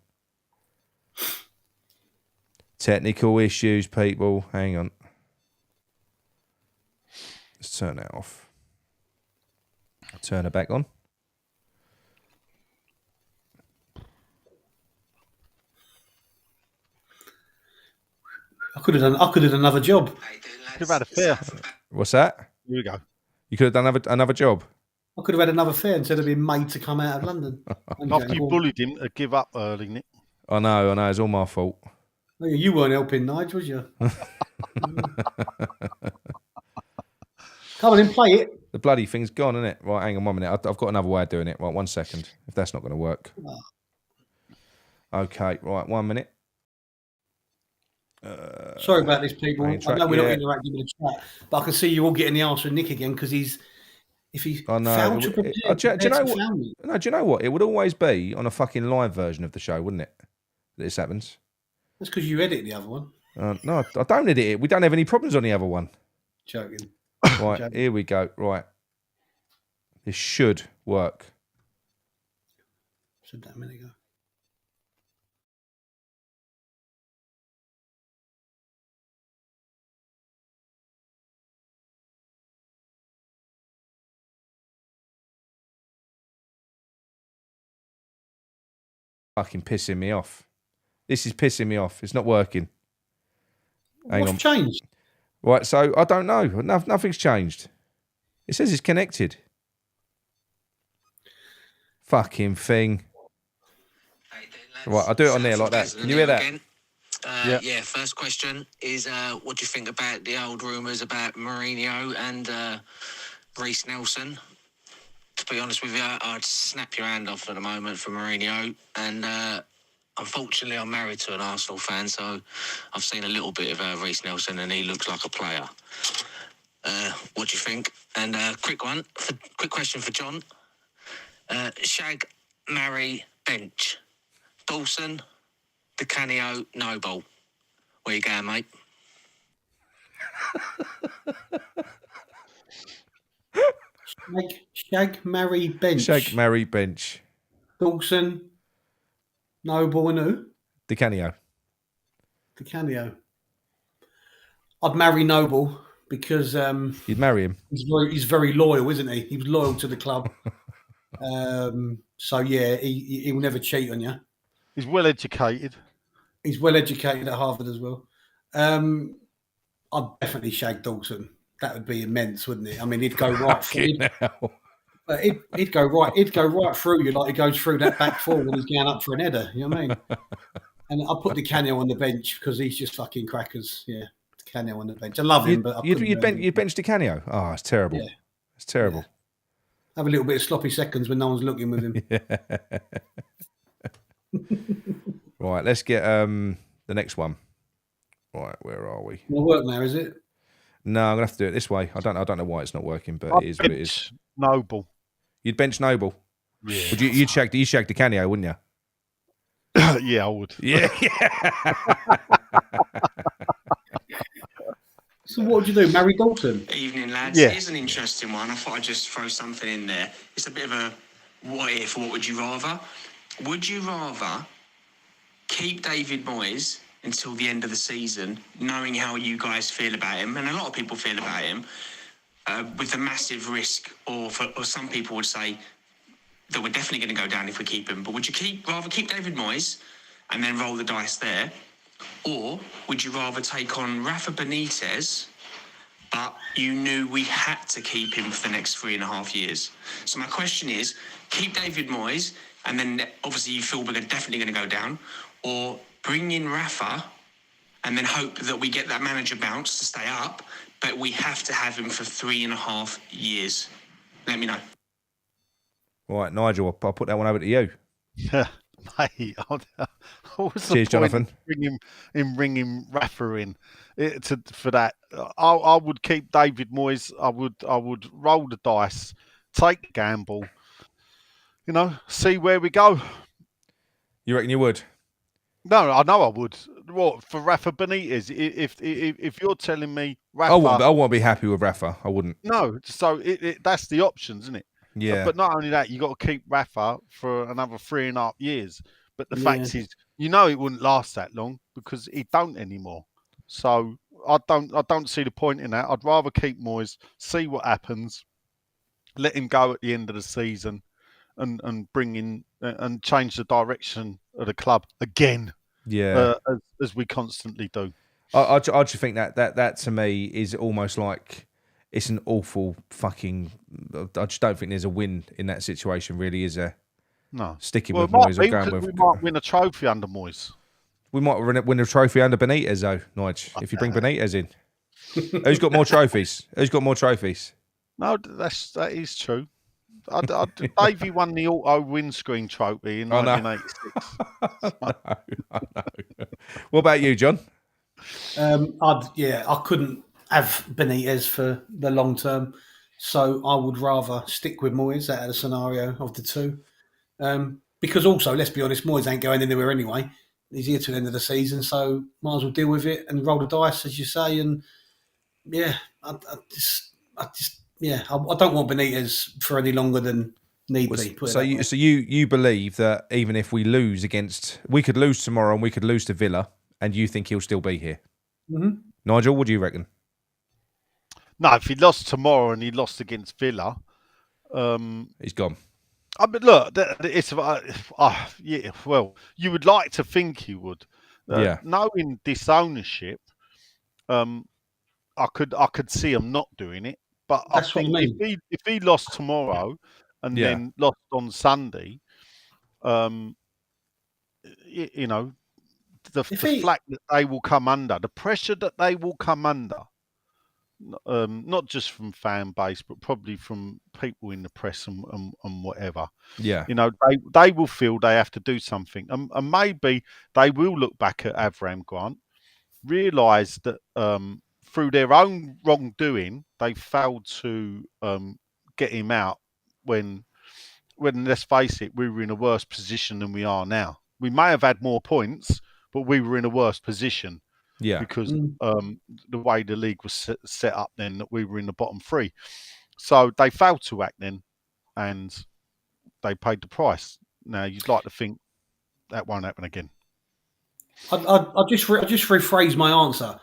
S1: Technical issues, people. Hang on. Let's turn that off. I'll turn her back on.
S3: I could have done another job.
S2: Could have had a fair.
S1: What's that?
S2: Here we go.
S1: You could have done another job.
S3: I could have had another fair instead of being made to come out of London.
S2: After you bullied him to give up early, Nick.
S1: I know. It's all my fault.
S3: Oh, you weren't helping, Nigel, was you? Come on and play it.
S1: The bloody thing's gone, isn't it? Right, hang on 1 minute. I've got another way of doing it. Right, 1 second. If that's not going to work. Okay, right, 1 minute.
S3: Sorry about this, people. I know we're not
S1: yeah.
S3: interacting with the chat, but I can see you all getting the answer from Nick again because if he
S1: I know.
S3: failed to prepare,
S1: Do you know what?
S3: family.
S1: No, do you know what? It would always be on a fucking live version of the show, wouldn't it? That this happens.
S3: That's because you edit the other one.
S1: No, I don't edit it. We don't have any problems on the other one.
S3: Joking.
S1: Right,
S3: Joking.
S1: here we go. Right. This should work.
S3: Said that a minute ago.
S1: Fucking pissing me off. This is pissing me off. It's not working. Hang
S3: What's
S1: on.
S3: changed?
S1: Right, so I don't know. Nothing's changed. It says it's connected. Fucking thing. Right, I'll do it on there like that. Can you hear that?
S5: Yeah, first question is what do you think about the old rumours about Mourinho and Reece Nelson? To be honest with you, I'd snap your hand off at the moment for Mourinho. And unfortunately, I'm married to an Arsenal fan, so I've seen a little bit of Reece Nelson, and he looks like a player. What do you think? And quick question for John. Shag, marry, bench. Dawson, Di Canio, Noble. Where you going, mate?
S3: Shag, marry, bench.
S1: Shag, marry, bench.
S3: Dawson, Noble, and who?
S1: Di Canio.
S3: Di Canio. I'd marry Noble because
S1: You'd marry him.
S3: he's very loyal, isn't he? He was loyal to the club. So yeah, he will never cheat on you.
S2: He's well educated.
S3: He's well educated at Harvard as well. I'd definitely shag Dawson. That would be immense, wouldn't it? I mean, he'd go right through. But he'd go right through you like he goes through that back four when he's going up for an header. You know what I mean? And I'll put Di Canio on the bench because he's just fucking crackers. Yeah, Di Canio on the bench. I love him, but
S1: you'd bench Di Canio. Oh, it's terrible.
S3: Yeah.
S1: It's terrible.
S3: Yeah. Have a little bit of sloppy seconds when no one's looking with him.
S1: Right, let's get the next one. Right, where are we?
S3: It'll work now, is it?
S1: No, I'm gonna have to do it this way. I don't know why it's not working, but it is what it is.
S2: Noble.
S1: You'd bench Noble.
S2: Yeah.
S1: Would you'd shag Di Canio, wouldn't you?
S2: Yeah, I would.
S1: Yeah.
S3: So what would you do? Marry Dalton?
S5: Evening, lads.
S2: Yeah.
S5: Here's an interesting one. I thought I'd just throw something in there. It's a bit of a what if, what would you rather? Would you rather keep David Moyes until the end of the season, knowing how you guys feel about him, and a lot of people feel about him, with the massive risk, or some people would say that we're definitely going to go down if we keep him, but would you rather keep David Moyes and then roll the dice there? Or would you rather take on Rafa Benitez, but you knew we had to keep him for the next 3.5 years? So my question is, keep David Moyes, and then obviously you feel we're definitely going to go down, or bring in Rafa and then hope that we get that manager bounce to stay up, but we have to have him for 3.5 years. Let me know.
S1: Right, Nigel, I'll put that one over to you.
S2: Mate, what's the
S1: Cheers,
S2: point
S1: Jonathan.
S2: in bringing Rafa in for that? I would keep David Moyes. I would roll the dice, take the gamble. You know, see where we go.
S1: You reckon you would?
S2: No, I know I would. What for Rafa Benitez? If you're telling me Rafa,
S1: I won't be happy with Rafa. I wouldn't.
S2: no. So that's the options, isn't it?
S1: Yeah.
S2: But not only that, you got to keep Rafa for another 3.5 years. But the fact is, you know, it wouldn't last that long because he don't anymore. So I don't see the point in that. I'd rather keep Moyes, see what happens, let him go at the end of the season, and bring in and change the direction of the club again.
S1: Yeah,
S2: as we constantly do.
S1: I just think that to me is almost like it's an awful fucking. I just don't think there's a win in that situation. Really, is there?
S2: No,
S1: Sticking
S2: well,
S1: with Moyes or going with.
S2: We might win a trophy under Moyes.
S1: We might win a trophy under Benitez, though, Nigel. If you bring Benitez in, who's got more trophies? Who's got more trophies?
S2: No, that is true. Davey won the auto windscreen trophy in 1986.
S1: I know. What about you, John?
S3: I couldn't have Benitez for the long term, so I would rather stick with Moyes out of the scenario of the two. Because also, let's be honest, Moyes ain't going anywhere anyway. He's here to the end of the season, so might as well deal with it and roll the dice, as you say. And yeah, I don't want Benitez for any longer than need be.
S1: So you believe that even if we lose we could lose tomorrow and we could lose to Villa, and you think he'll still be here?
S3: Mm-hmm.
S1: Nigel, what do you reckon?
S2: No, if he lost tomorrow and he lost against Villa,
S1: he's gone.
S2: I mean, look, it's yeah. Well, you would like to think he would. Knowing this ownership, I could see him not doing it. But
S3: That's
S2: I think
S3: what I mean.
S2: if he lost tomorrow and then lost on Sunday, you know, the flack that they will come under, the pressure that they will come under, not just from fan base, but probably from people in the press and whatever.
S1: Yeah.
S2: You know, they will feel they have to do something. And maybe they will look back at Avram Grant, realise that through their own wrongdoing, they failed to get him out when, let's face it, we were in a worse position than we are now. We may have had more points, but we were in a worse position.
S1: Yeah.
S2: Because the way the league was set up then, that we were in the bottom three. So they failed to act then, and they paid the price. Now, you'd like to think that won't happen again.
S3: I'll just rephrase my answer.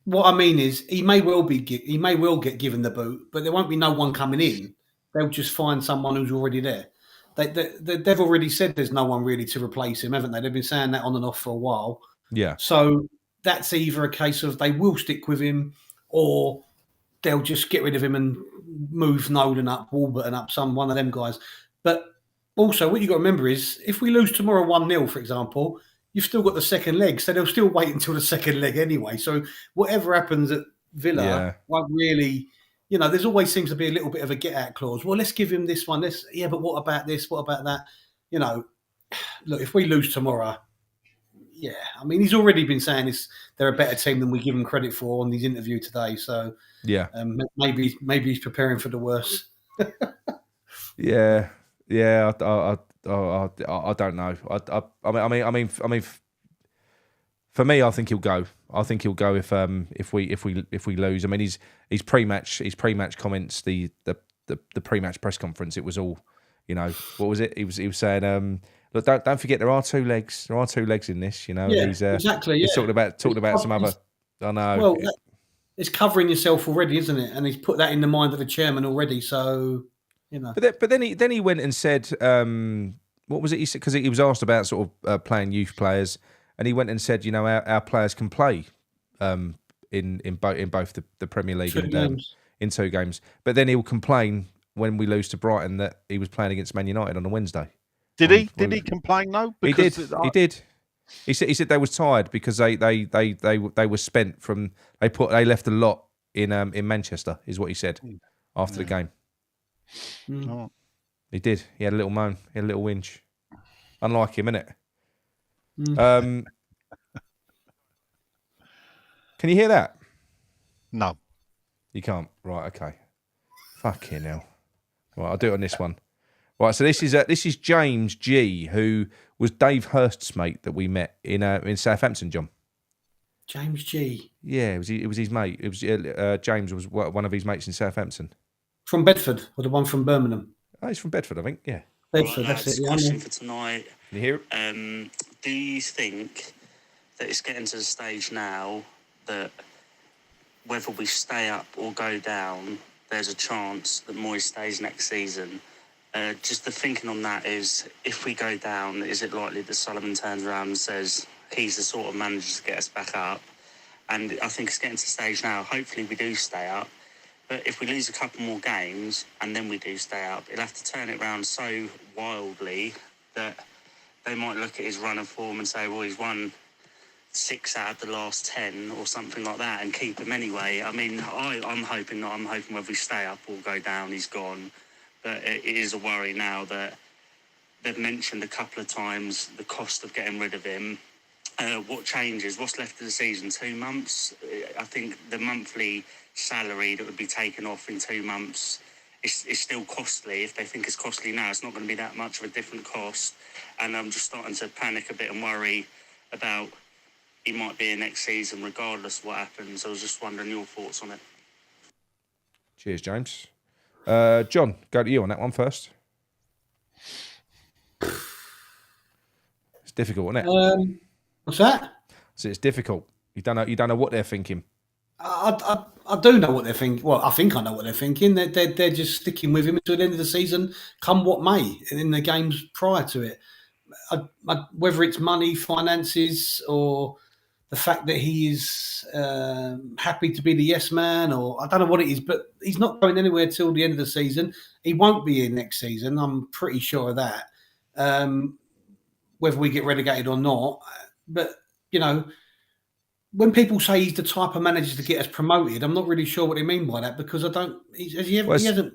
S3: What I mean is, he may well get given the boot, but there won't be no one coming in. They'll just find someone who's already there. They've already said there's no one really to replace him, haven't they? They've been saying that on and off for a while.
S1: Yeah.
S3: So that's either a case of they will stick with him, or they'll just get rid of him and move Nolan up, Warburton up, one of them guys. But also, what you've got to remember is, if we lose tomorrow 1-0, for example, you've still got the second leg, so they'll still wait until the second leg anyway. So whatever happens at Villa won't really, there's always seems to be a little bit of a get-out clause. Well, let's give him this one. But what about this? What about that? Look, if we lose tomorrow, I mean, he's already been saying they're a better team than we give him credit for on his interview today. So maybe he's preparing for the worst.
S1: Yeah. I don't know. I mean, for me, I think he'll go. I think he'll go if we lose. I mean, his pre-match comments, the pre-match press conference. It was all, what was it? He was saying, look, don't forget there are two legs. There are two legs in this.
S3: Yeah, exactly.
S1: He's talking about some other. I know.
S3: Well, it's covering yourself already, isn't it? And he's put that in the mind of the chairman already. So.
S1: But then he went and said, what was it? He said, because he was asked about sort of playing youth players, and he went and said, our players can play in both the Premier League and in 2 games. But then he'll complain when we lose to Brighton that he was playing against Man United on a Wednesday. Did
S2: he complain though?
S1: He did. He said they was tired because they were spent from they left a lot in Manchester, is what he said after the game.
S2: Oh.
S1: He did. He had a little moan. He had a little whinge. Unlike him, innit? Can you hear that?
S2: No.
S1: You can't. Right. Okay. Fucking hell. Right. I'll do it on this one. Right. So this is James G, who was Dave Hurst's mate that we met in Southampton. John.
S3: James G.
S1: Yeah, it was his mate. It was James was one of his mates in Southampton.
S3: From Bedford, or the one from Birmingham?
S1: Oh, he's from Bedford, I think. Yeah.
S3: Bedford, that's it.
S5: Question for tonight.
S1: Can you hear it?
S5: Do you think that it's getting to the stage now that whether we stay up or go down, there's a chance that Moyes stays next season. Just the thinking on that is, if we go down, is it likely that Sullivan turns around and says he's the sort of manager to get us back up? And I think it's getting to the stage now, hopefully we do stay up. But if we lose a couple more games and then we do stay up, he'll have to turn it around so wildly that they might look at his run of form and say, well, he's won 6 out of the last 10 or something like that and keep him anyway. I mean, I'm hoping not. I'm hoping whether we stay up or go down, he's gone. But it is a worry now that they've mentioned a couple of times the cost of getting rid of him. What changes? What's left of the season? 2 months? I think the monthly salary that would be taken off in 2 months is still costly. If they think it's costly now, it's not going to be that much of a different cost. And I'm just starting to panic a bit and worry about he might be here next season regardless of what happens. I was just wondering your thoughts on it.
S1: Cheers, James. John, go to you on that one first. It's difficult, isn't it?
S3: What's that?
S1: So it's difficult. You don't know what they're thinking.
S3: I do know what they're thinking. Well, I think I know what they're thinking. They're just sticking with him until the end of the season, come what may, in the games prior to it. Whether it's money, finances, or the fact that he is happy to be the yes man, or I don't know what it is, but he's not going anywhere till the end of the season. He won't be here next season. I'm pretty sure of that. Whether we get relegated or not. But, you know, when people say he's the type of manager to get us promoted, I'm not really sure what they mean by that, because he hasn't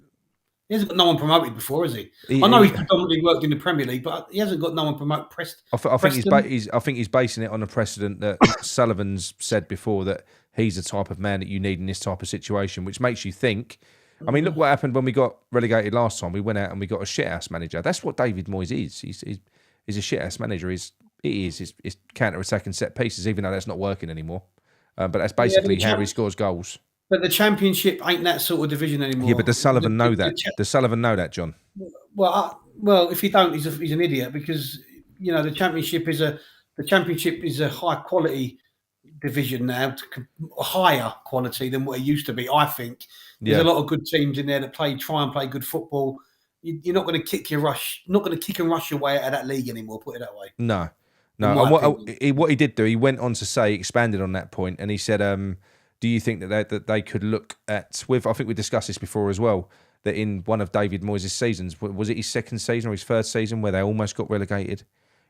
S3: got no one promoted before, has he? I know he's predominantly worked in the Premier League, but he hasn't got no one promoted.
S1: I think he's basing it on a precedent that Sullivan's said before, that he's the type of man that you need in this type of situation, which makes you think. I mean, look what happened when we got relegated last time. We went out and we got a shithouse manager. That's what David Moyes is. He's a shithouse manager. It's counter-attacking set pieces, even though that's not working anymore. But that's basically how he scores goals.
S3: But the Championship ain't that sort of division anymore.
S1: Yeah, but does Sullivan know that? Does Sullivan know that, John?
S3: Well, if he don't, he's an idiot, because the Championship is a high quality division now, higher quality than what it used to be. I think there's a lot of good teams in there that try and play good football. You're not going to kick and rush your way out of that league anymore. Put it that way.
S1: No. And what he did do, he went on to say, expanded on that point, and he said, "Do you think that they could look at with? I think we discussed this before as well. That in one of David Moyes' seasons, was it his second season or his third season, where they almost got relegated?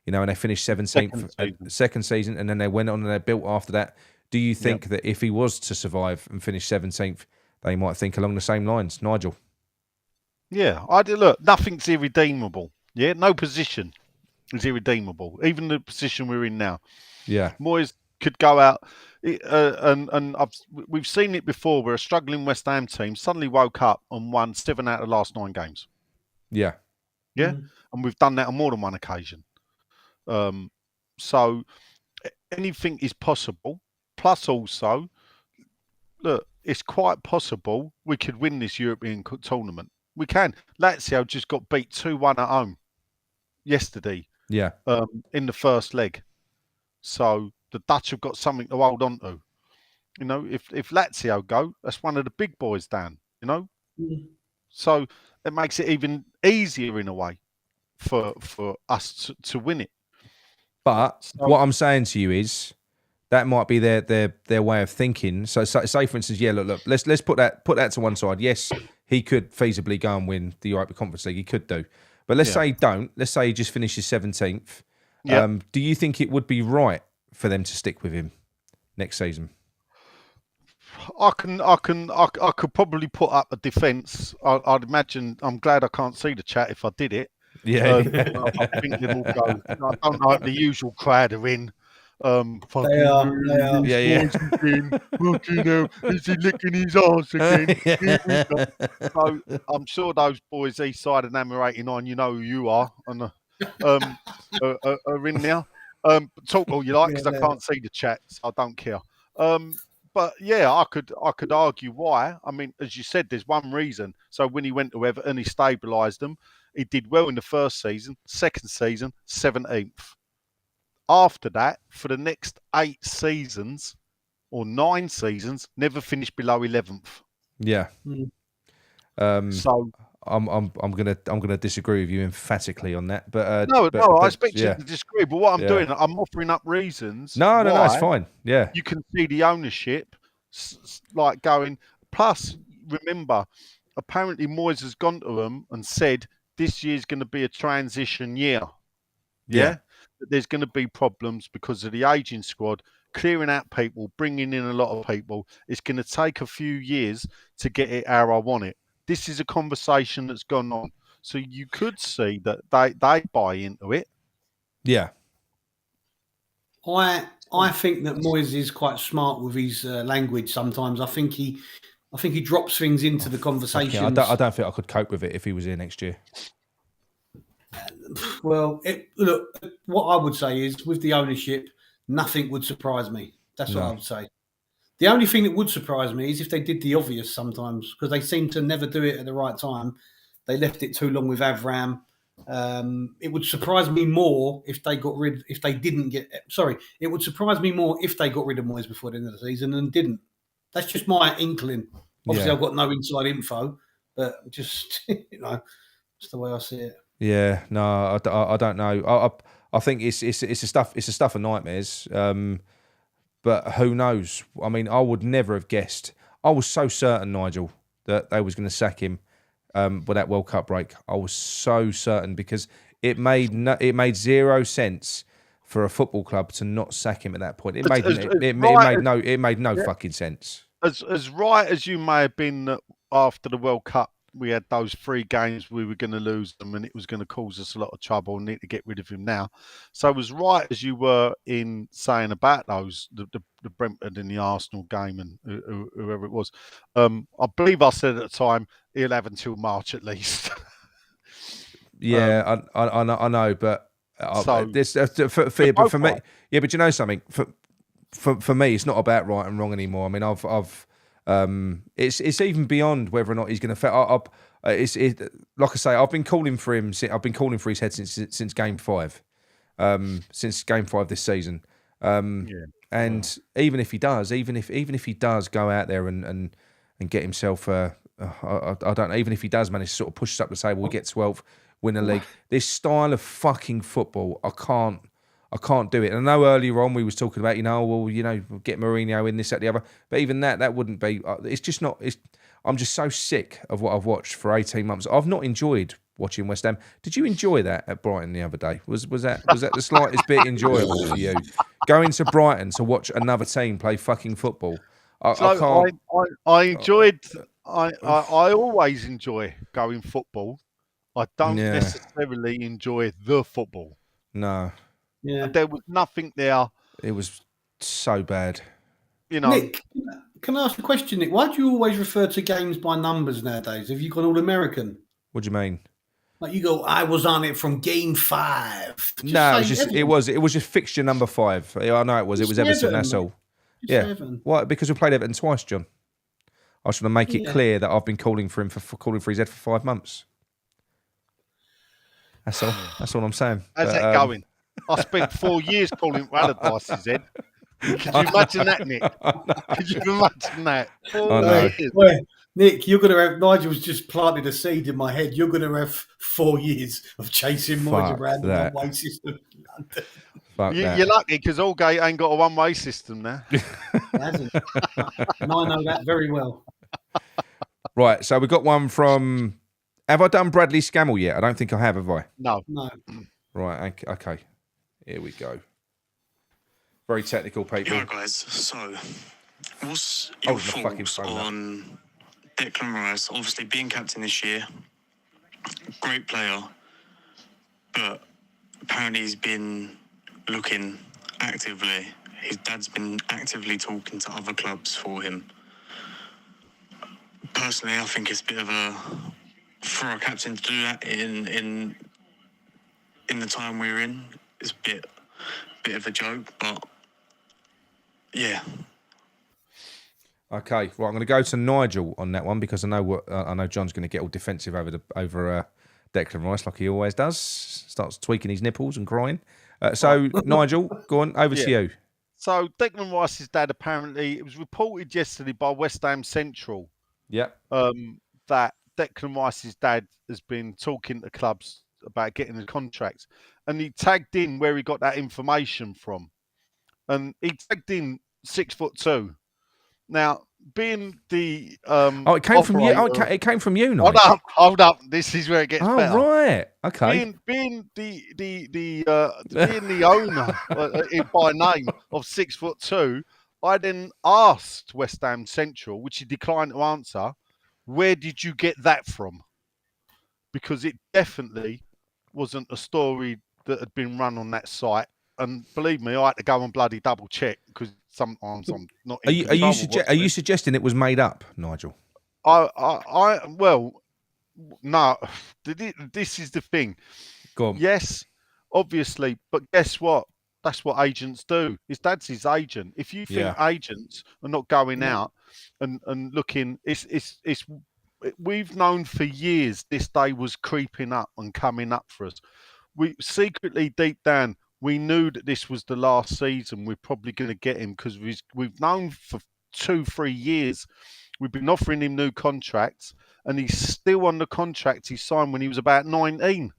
S1: And they finished 17th, second season, and then they went on and they built after that. Do you think that if he was to survive and finish 17th, they might think along the same lines, Nigel?"
S2: Yeah, look, nothing's irredeemable. Yeah, no position is irredeemable. Even the position we're in now.
S1: Yeah,
S2: Moyes could go out, and we've seen it before, where a struggling West Ham team suddenly woke up and won 7 out of the last 9 games.
S1: Yeah,
S2: and we've done that on more than one occasion. So anything is possible. Plus, also, look, it's quite possible we could win this European tournament. We can. Lazio just got beat 2-1 at home yesterday.
S1: Yeah.
S2: In the first leg. So the Dutch have got something to hold on to. If Lazio go, that's one of the big boys down. So it makes it even easier in a way for us to win it.
S1: But what I'm saying to you is that might be their way of thinking. So say for instance, look, let's put that to one side. Yes, he could feasibly go and win the Europa Conference League. He could do. But let's say he don't. Let's say he just finishes 17th. Yep. Do you think it would be right for them to stick with him next season?
S2: I could probably put up a defence. I'd imagine. I'm glad I can't see the chat if I did it.
S1: Yeah.
S2: I think they will go. I don't know if the usual crowd are in.
S3: They are.
S1: Yeah.
S2: Is he licking his arse again? So I'm sure those boys east side of number 89, you know who you are, and are in there. Talk all you like, because I can't see the chat, so I don't care. But yeah, I could argue why. I mean, as you said, there's one reason. So when he went to Everton, he stabilised them. He did well in the first season, second season, 17th. After that, for the next 8 seasons or 9 seasons, never finished below 11th.
S1: Yeah.
S2: So
S1: I'm gonna disagree with you emphatically on that. But
S2: no, I expect you
S1: yeah.
S2: to disagree. But what I'm doing, I'm offering up reasons.
S1: No, it's
S2: why
S1: fine. Yeah,
S2: you can see the ownership, like going. Plus, remember, apparently Moyes has gone to them and said this year's going to be a transition year. Yeah, that there's going to be problems because of the aging squad, clearing out people, bringing in a lot of people. It's going to take a few years to get it how I want it. This is a conversation that's gone on. So you could see that they buy into it.
S1: Yeah.
S3: I think that Moyes is quite smart with his language sometimes. I think he drops things into the conversation.
S1: I don't think I could cope with it if he was here next year.
S3: Well, look, what I would say is with the ownership, nothing would surprise me. That's what I would say. The only thing that would surprise me is if they did the obvious sometimes, because they seem to never do it at the right time. They left it too long with Avram. It would surprise me more if they got rid. If they didn't get, sorry, it would surprise me more if they got rid of Moyes before the end of the season and didn't. That's just my inkling. Obviously, I've got no inside info, but just it's the way I see it.
S1: Yeah, no, I don't know. I think it's a stuff of nightmares. But who knows? I mean, I would never have guessed. I was so certain, Nigel, that they was going to sack him with that World Cup break. I was so certain because it made zero sense for a football club to not sack him at that point. It made no fucking sense.
S2: As right as you may have been after the World Cup, we had those 3 games we were going to lose them and it was going to cause us a lot of trouble and need to get rid of him now. So as right as you were in saying about those, the Brentford and the Arsenal game and whoever it was, I believe I said at the time, he'll have until March at least.
S1: Yeah, I know, but for me, yeah, but you know something, for me, it's not about right and wrong anymore. I mean, it's even beyond whether or not he's going to. Like I say, I've been calling for him. I've been calling for his head since Game 5, since Game 5 this season. And even if he does go out there and get himself, I don't know. Even if he does manage to sort of push us up the table, we get 12th, win the league. This style of fucking football, I can't do it. And I know earlier on we was talking about, get Mourinho in this, that, the other. But even that wouldn't be. It's just not. I'm just so sick of what I've watched for 18 months. I've not enjoyed watching West Ham. Did you enjoy that at Brighton the other day? Was that the slightest bit enjoyable for you? Going to Brighton to watch another team play fucking football. I can't.
S2: I enjoyed. I always enjoy going football. I don't necessarily enjoy the football.
S1: No.
S3: Yeah.
S2: There was nothing there.
S1: It was so bad.
S3: Nick, can I ask a question, Nick? Why do you always refer to games by numbers nowadays? Have you gone all American?
S1: What do you mean?
S3: Like you go, I was on it from Game 5.
S1: No, it was just fixture number 5. I know it was. It was Everton. That's all. Yeah. 7. Why? Because we played Everton twice, John. I was trying to make it clear that I've been calling for him for calling for his head for 5 months. That's all. That's all I'm saying.
S2: How's that going? I spent 4 years calling for Allardyce's head. Could you imagine that, Nick? Could you imagine that?
S3: Well, Nick, you're going to have Nigel's just planted a seed in my head. You're going to have 4 years of chasing Moyes around the one-way system.
S2: You're lucky because Allgate ain't got a one-way system now.
S3: It hasn't. And I know that very well.
S1: Right, so we got one from. Have I done Bradley Scammell yet? I don't think I have I?
S2: No.
S1: Right, okay. Here we go. Very technical, people.
S5: Yeah, guys. So, what's your thoughts on Declan Rice? Obviously, being captain this year, great player, but apparently he's been looking actively. His dad's been actively talking to other clubs for him. Personally, I think it's a bit of for a captain to do that in the time we're in, it's a bit of a joke, but yeah.
S1: Okay, right. I'm going to go to Nigel on that one because I know John's going to get all defensive over Declan Rice like he always does. Starts tweaking his nipples and crying. So Nigel, go on over to you.
S2: So Declan Rice's dad apparently, it was reported yesterday by West Ham Central.
S1: Yeah.
S2: That Declan Rice's dad has been talking to clubs about getting the contracts, and he tagged in where he got that information from, and he tagged in 6'2". Now, being the
S1: it came from you. It came from you, Nigel.
S2: Hold up. This is where it gets better.
S1: Oh, right. Okay.
S2: Being the owner by name of 6'2", I then asked West Ham Central, which he declined to answer, where did you get that from? Because it definitely wasn't a story that had been run on that site. And believe me, I had to go and bloody double check because sometimes I'm not.
S1: Are you suggesting it was made up, Nigel?
S2: Well, no. This is the thing.
S1: Go on.
S2: Yes, obviously, but guess what? That's what agents do. His dad's his agent. If you think agents are not going out and looking, we've known for years this day was creeping up and coming up for us. We secretly, deep down, we knew that this was the last season. We're probably going to get him because we've known for 2-3 years. We've been offering him new contracts, and he's still on the contract he signed when he was about 19,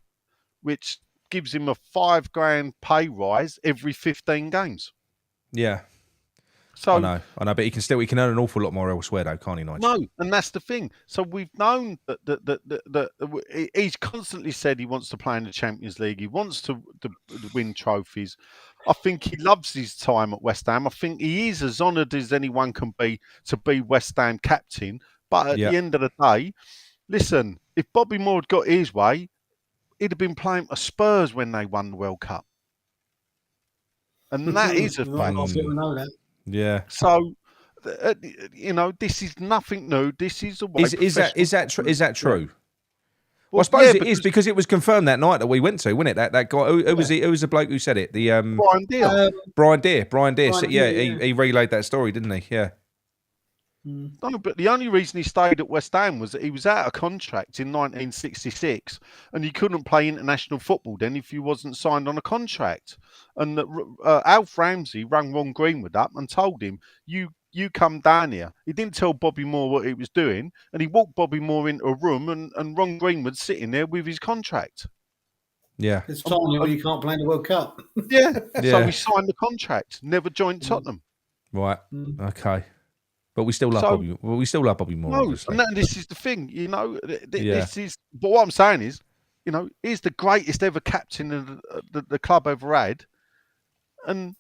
S2: which gives him a $5,000 pay rise every 15 games.
S1: Yeah.
S2: So
S1: I know, but he can earn an awful lot more elsewhere, though, can't he, Nigel?
S2: No, and that's the thing. So we've known that he's constantly said he wants to play in the Champions League. He wants to win trophies. I think he loves his time at West Ham. I think he is as honoured as anyone can be to be West Ham captain. But at the end of the day, listen, if Bobby Moore had got his way, he'd have been playing for Spurs when they won the World Cup. And that is a fact.
S3: I know that.
S1: Yeah.
S2: So, this is nothing new. This is the way.
S1: Is that true? Well, I suppose it is because it was confirmed that night that we went to, wasn't it? That guy, who was the bloke who said it? The Brian Deere. Brian Deere. He relayed that story, didn't he? Yeah.
S2: No, but the only reason he stayed at West Ham was that he was out of contract in 1966, and he couldn't play international football then if he wasn't signed on a contract. And Alf Ramsey rang Ron Greenwood up and told him, "You come down here." He didn't tell Bobby Moore what he was doing, and he walked Bobby Moore into a room, and Ron Greenwood sitting there with his contract.
S1: Yeah,
S3: it's telling you can't play in the World Cup.
S2: Yeah, so he signed the contract, never joined Tottenham.
S1: Right. Okay. But we still love Bobby. Well, we still love Bobby Moore.
S2: No,
S1: obviously.
S2: and this is the thing, This is. But what I'm saying is, he's the greatest ever captain the club ever had, and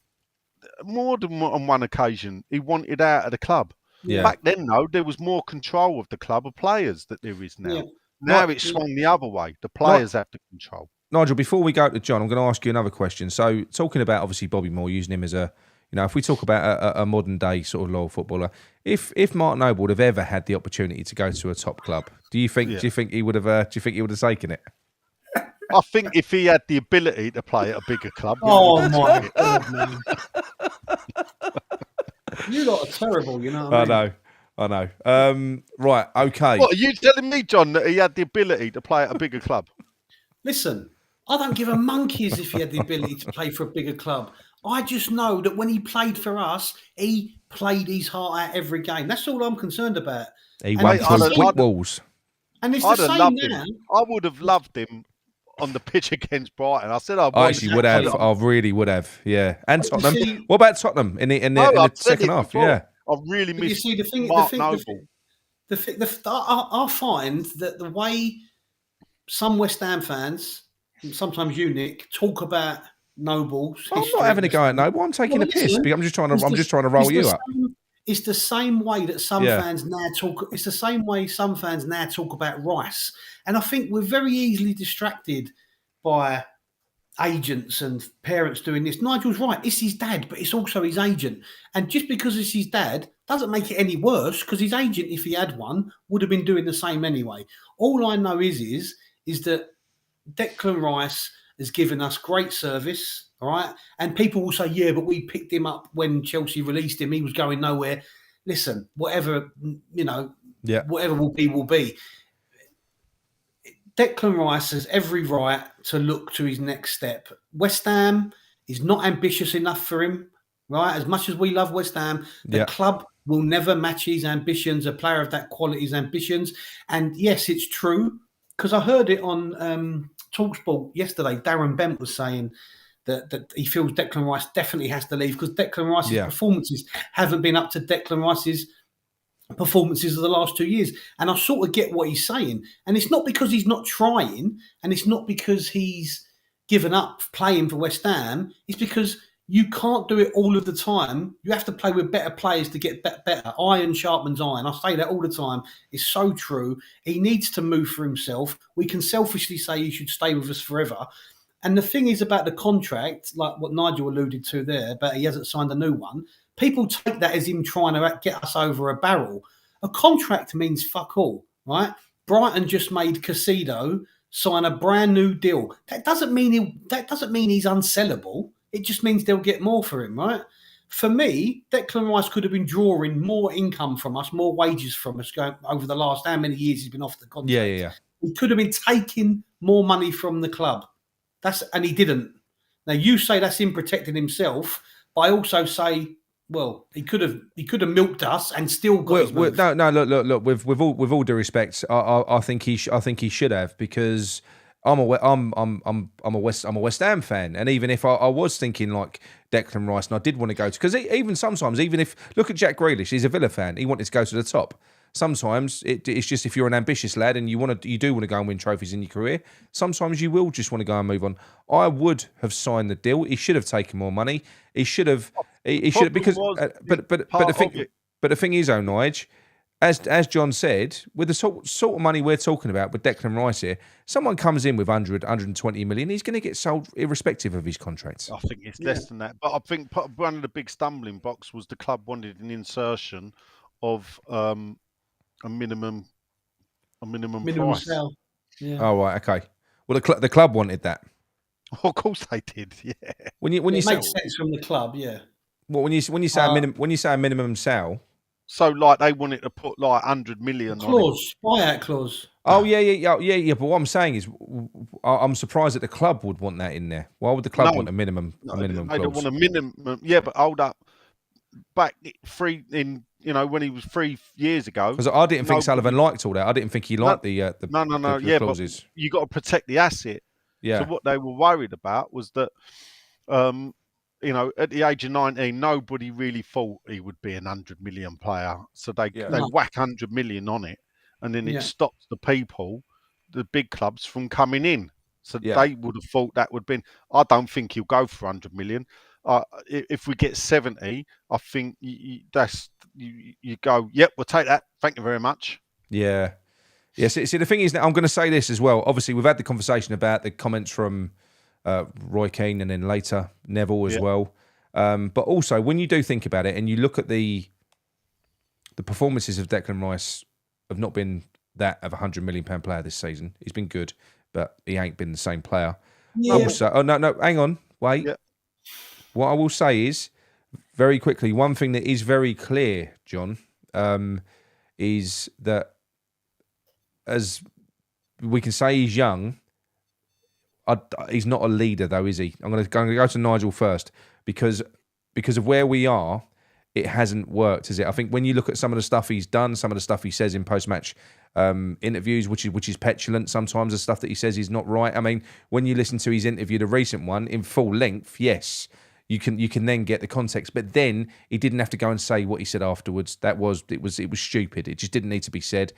S2: more than on one occasion, he wanted out of the club.
S1: Yeah.
S2: Back then, though, there was more control of the club of players that there is now. Yeah. Now it's swung the other way. The players have the control.
S1: Nigel, before we go to John, I'm going to ask you another question. So, talking about obviously Bobby Moore, using him as a. If we talk about a modern day sort of loyal footballer, if Mark Noble would have ever had the opportunity to go to a top club, do you think he would have taken it?
S2: I think if he had the ability to play at a bigger club.
S3: Oh my God, man! You lot are terrible. You know what
S1: I know. Right. Okay.
S2: What are you telling me, John, that he had the ability to play at a bigger club?
S3: Listen, I don't give a monkeys if he had the ability to play for a bigger club. I just know that when he played for us, he played his heart out every game. That's all I'm concerned about.
S1: He went through brick walls.
S3: And it's the same now.
S2: I would have loved him on the pitch against Brighton. I said I
S1: actually would have. I really would have. Yeah. And Tottenham. What about Tottenham in the second half?
S2: Before. Yeah. I really miss Mark Noble.
S3: I find that the way some West Ham fans, sometimes you, Nick, talk about Noble's.
S1: I'm not having a go at Noble. I'm taking a piss. I'm just trying to roll you up.
S3: It's the same way that some fans now talk. It's the same way some fans now talk about Rice, and I think we're very easily distracted by agents and parents doing this. Nigel's right. It's his dad, but it's also his agent. And just because it's his dad doesn't make it any worse, because his agent, if he had one, would have been doing the same anyway. All I know is that Declan Rice has given us great service, all right? And people will say, yeah, but we picked him up when Chelsea released him. He was going nowhere. Listen, whatever, whatever will be. Declan Rice has every right to look to his next step. West Ham is not ambitious enough for him, right? As much as we love West Ham, the club will never match his ambitions, a player of that quality's ambitions. And yes, it's true, because I heard it on TalkSport yesterday. Darren Bent was saying that he feels Declan Rice definitely has to leave because Declan Rice's performances haven't been up to Declan Rice's performances of the last 2 years. And I sort of get what he's saying. And it's not because he's not trying, and it's not because he's given up playing for West Ham. It's because you can't do it all of the time. You have to play with better players to get better. Iron sharpens iron. I say that all the time. It's so true. He needs to move for himself. We can selfishly say he should stay with us forever. And the thing is about the contract, like what Nigel alluded to there, but he hasn't signed a new one. People take that as him trying to get us over a barrel. A contract means fuck all, right? Brighton just made Casido sign a brand new deal. That doesn't mean he's unsellable. It just means they'll get more for him, right? For me, Declan Rice could have been drawing more income from us, more wages from us going over the last how many years he's been off the contract.
S1: Yeah.
S3: He could have been taking more money from the club. And he didn't. Now you say that's him protecting himself, but I also say, well, he could have milked us and still got his move.
S1: No. Look. With all due respect, I think he should have, because I'm a West Ham fan, and even if I was thinking like Declan Rice, and I did want to go to, because even sometimes, even if look at Jack Grealish, he's a Villa fan, he wanted to go to the top. Sometimes it's just, if you're an ambitious lad and you do want to go and win trophies in your career, sometimes you will just want to go and move on. I would have signed the deal. He should have taken more money. He should have. He should have, because. But the thing is, Nigel, as John said, with the sort of money we're talking about with Declan Rice here, someone comes in with 120 million, he's going to get sold irrespective of his contracts.
S2: I think it's less than that. But I think one of the big stumbling blocks was the club wanted an insertion of a minimum price.
S3: Sell. Yeah.
S1: Oh, right, okay. Well, the club wanted that.
S2: Of course they did. Yeah.
S1: When you
S3: makes sense from the club. Yeah.
S1: Well, when you say a minimum sale.
S2: So, like, they wanted to put like 100 million
S3: clause, buyout clause.
S1: Oh yeah. But what I'm saying is, I'm surprised that the club would want that in there. Why would the club want a minimum?
S2: No,
S1: a minimum
S2: they
S1: clause?
S2: don't want a minimum. Yeah, but hold up. Back when he was 3 years ago,
S1: because I didn't think Sullivan liked all that. I didn't think he liked the
S2: the clauses. But you got to protect the asset.
S1: Yeah.
S2: So what they were worried about was that, at the age of 19, nobody really thought he would be an 100 million player. So they whack 100 million on it, and then it stops the big clubs from coming in. So they would have thought that would have been. I don't think he'll go for 100 million. If we get 70, I think you go, yep, we'll take that. Thank you very much.
S1: Yeah. Yes. See, the thing is, I'm going to say this as well. Obviously, we've had the conversation about the comments from Roy Keane and then later Neville as well. But also, when you do think about it and you look at the performances of Declan Rice have not been that of a £100 million player this season. He's been good, but he ain't been the same player. Yeah. Also, hang on, wait. Yeah. What I will say is, very quickly, one thing that is very clear, John, is that as we can say he's young, he's not a leader though, is he? I'm going to go to Nigel first, because of where we are, it hasn't worked, has it? I think when you look at some of the stuff he's done, some of the stuff he says in post-match interviews, which is petulant, sometimes the stuff that he says is not right. I mean, when you listen to his interview, the recent one, in full length, yes, you can then get the context. But then he didn't have to go and say what he said afterwards. It was stupid. It just didn't need to be said.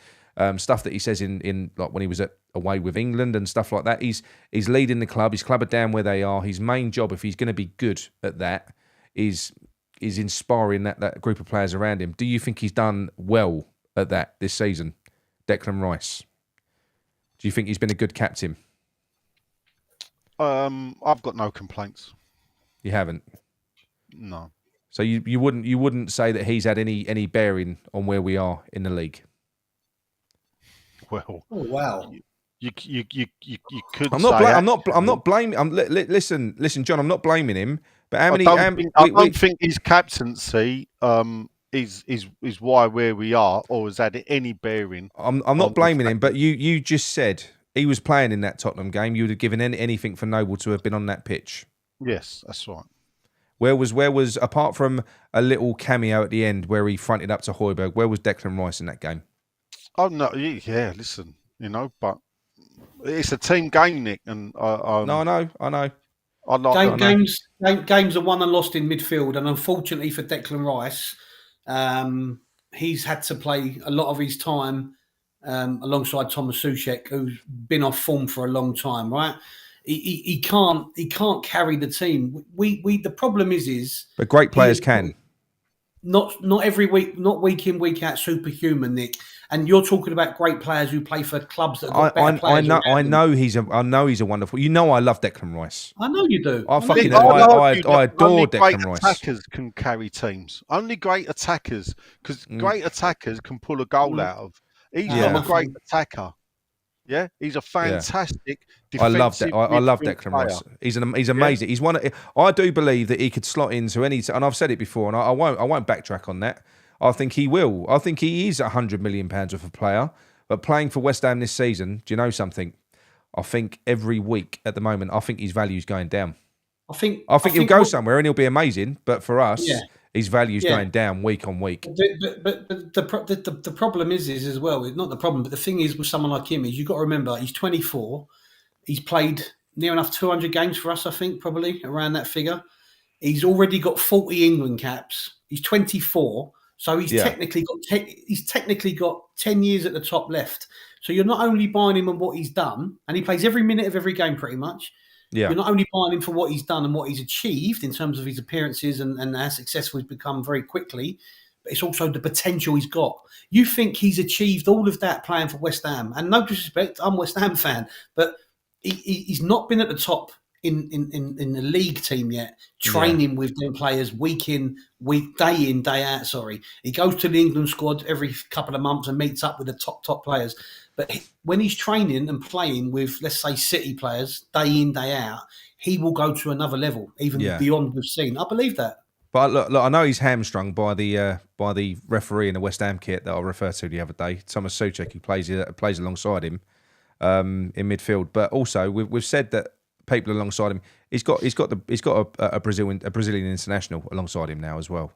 S1: Stuff that he says in like when he was away with England and stuff like that. He's leading the club. His club are down where they are. His main job, if he's going to be good at that, is inspiring that group of players around him. Do you think he's done well at that this season, Declan Rice? Do you think he's been a good captain?
S2: I've got no complaints.
S1: You haven't?
S2: No.
S1: So you wouldn't say that he's had any bearing on where we are in the league?
S2: Well,
S3: oh wow.
S2: You could.
S1: I'm not blaming. Listen, John. I'm not blaming him. But how many?
S2: I don't think his captaincy is why where we are, or has had any bearing.
S1: I'm not blaming him, but you just said he was playing in that Tottenham game. You would have given anything for Noble to have been on that pitch.
S2: Yes, that's right.
S1: Where was apart from a little cameo at the end where he fronted up to Højbjerg, where was Declan Rice in that game?
S2: Oh no, yeah. Listen, but it's a team game, Nick, and
S1: No, I know.
S3: Games are won and lost in midfield, and unfortunately for Declan Rice, he's had to play a lot of his time alongside Thomas Souček, who's been off form for a long time. Right? He can't carry the team. The problem is
S1: but great players can.
S3: Not every week, not week in, week out, superhuman, Nick. And you're talking about great players who play for clubs that have got better players.
S1: I know he's a wonderful. I love Declan Rice.
S3: I know you do.
S1: I adore Declan Rice.
S2: Great attackers can carry teams. Only great attackers, because great attackers can pull a goal out of. He's not a great attacker. Yeah, he's a fantastic.
S1: I love that. I love Declan Rice. He's amazing. He's one. I do believe that he could slot into any. And I've said it before, and I won't backtrack on that. I think he will. I think he is £100 million worth of player. But playing for West Ham this season, do you know something? I think every week at the moment, I think his value's going down. I think he'll go somewhere and he'll be amazing. But for us, his value's going down week on week.
S3: But the problem is as well. Not the problem, but the thing is with someone like him is you've got to remember he's 24. He's played near enough 200 games for us. I think probably around that figure. He's already got 40 England caps. He's 24. So he's technically got 10 years at the top left. So you're not only buying him on what he's done, and he plays every minute of every game pretty much. Yeah. You're not only buying him for what he's done and what he's achieved in terms of his appearances and how successful he's become very quickly, but it's also the potential he's got. You think he's achieved all of that playing for West Ham, and no disrespect, I'm a West Ham fan, but he's not been at the top in the league team yet, training with them players day in, day out. Sorry, he goes to the England squad every couple of months and meets up with the top players. But when he's training and playing with, let's say, City players day in, day out, he will go to another level, even beyond we've seen. I believe that. But
S1: look, I know he's hamstrung by the referee in the West Ham kit that I referred to the other day, Thomas Souček, who plays alongside him in midfield. But also, we've said that people alongside him. He's got a Brazilian international alongside him now as well.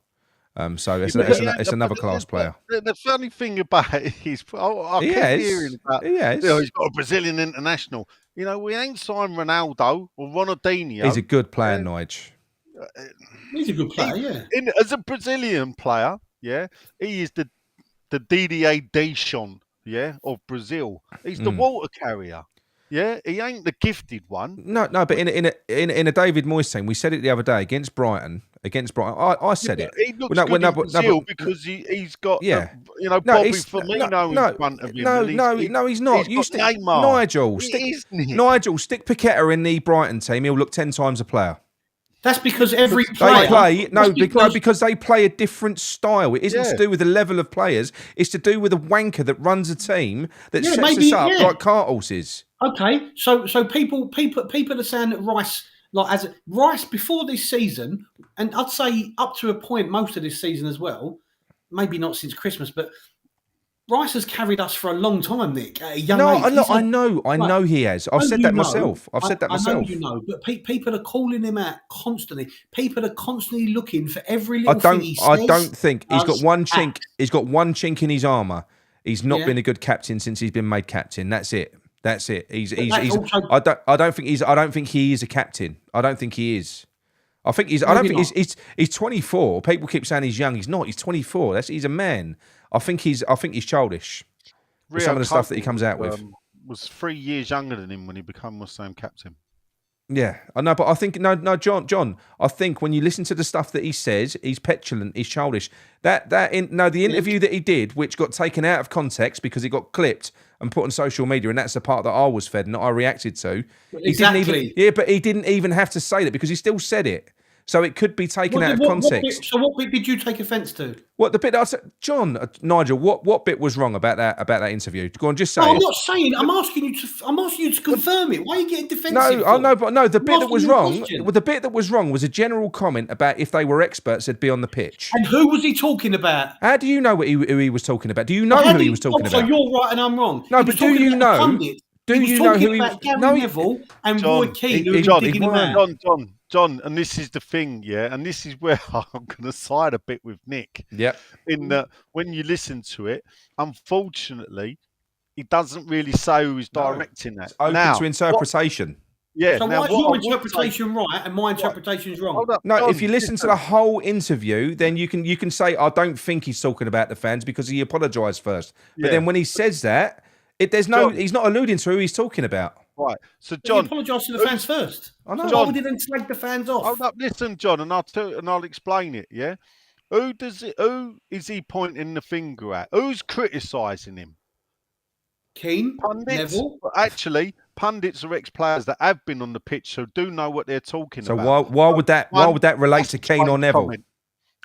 S1: So it's another class player.
S2: The funny thing about it is, I keep hearing about. He's got a Brazilian international. We ain't signed Ronaldo or Ronaldinho.
S1: He's a good player, Nigel.
S3: He's a good player.
S2: As a Brazilian player, he is the Didier Deschamps, of Brazil. He's the water carrier. Yeah, he ain't the gifted one.
S1: No, but in a David Moyes team, we said it the other day against Brighton. I said it.
S2: He looks good in Brazil because he's got Bobby Firmino in front of him.
S1: No, he's not. Nigel, stick Paqueta in the Brighton team. He'll look 10 times a player.
S3: That's because every player...
S1: because they play a different style. It isn't to do with the level of players. It's to do with a wanker that runs a team that sets us up like cart horses.
S3: Okay, so people are saying that Rice before this season, and I'd say up to a point most of this season as well, maybe not since Christmas, but Rice has carried us for a long time, Nick. At a young age.
S1: I know he has. I've said that myself. I
S3: know, but people are calling him out constantly. People are constantly looking for every little thing he says.
S1: I don't think he's got one chink. He's got one chink in his armour. He's not been a good captain since he's been made captain. That's it. I don't think he is a captain. I don't think he is. He's 24. People keep saying he's young. He's not. He's 24. He's a man. I think he's childish. With some of the stuff that he comes out with.
S2: Was 3 years younger than him when he became West Ham captain.
S1: Yeah, I know, but I think John. I think when you listen to the stuff that he says, he's petulant, he's childish. The interview that he did, which got taken out of context because it got clipped and put on social media, and that's the part that I was fed and that I reacted to.
S3: Exactly.
S1: But he didn't even have to say that because he still said it. So it could be taken out of context.
S3: What bit did you take offence to?
S1: What the bit I said, Nigel? What bit was wrong about that interview? Go on, just say it.
S3: I'm not saying. I'm asking you to confirm it. Why are you getting defensive?
S1: The bit that was wrong. Well, the bit that was wrong was a general comment about if they were experts, they'd be on the pitch.
S3: And who was he talking about?
S1: How do you know who he was talking about? Do you know who he was talking about?
S3: So you're right and I'm wrong.
S1: No, but do you know? Do you know who he was?
S3: Gary Neville and Roy Keane who were digging him out.
S2: John. John, and this is the thing, yeah, and this is where I'm going to side a bit with Nick.
S1: Yep.
S2: In that, when you listen to it, unfortunately, he doesn't really say who is directing that.
S1: It's open to interpretation.
S2: Yeah.
S3: So
S2: now,
S3: why is your interpretation right and my interpretation's wrong?
S2: Hold up,
S1: No,
S2: John,
S1: if you listen to the whole interview, then you can say, I don't think he's talking about the fans because he apologised first. But then when he says that, he's not alluding to who he's talking about.
S2: Right. So,
S3: But
S2: John,
S3: he apologised to the fans first.
S1: I know.
S3: So why would he then slag the fans off?
S2: hold up, listen, John, and I'll explain it. Yeah. Who is he pointing the finger at? Who's criticising him?
S3: Keane,
S2: Pundits.
S3: Neville.
S2: Actually, pundits are ex-players that have been on the pitch, so do know what they're talking
S1: So
S2: about.
S1: why would that relate to Keane or Neville?
S2: Comment.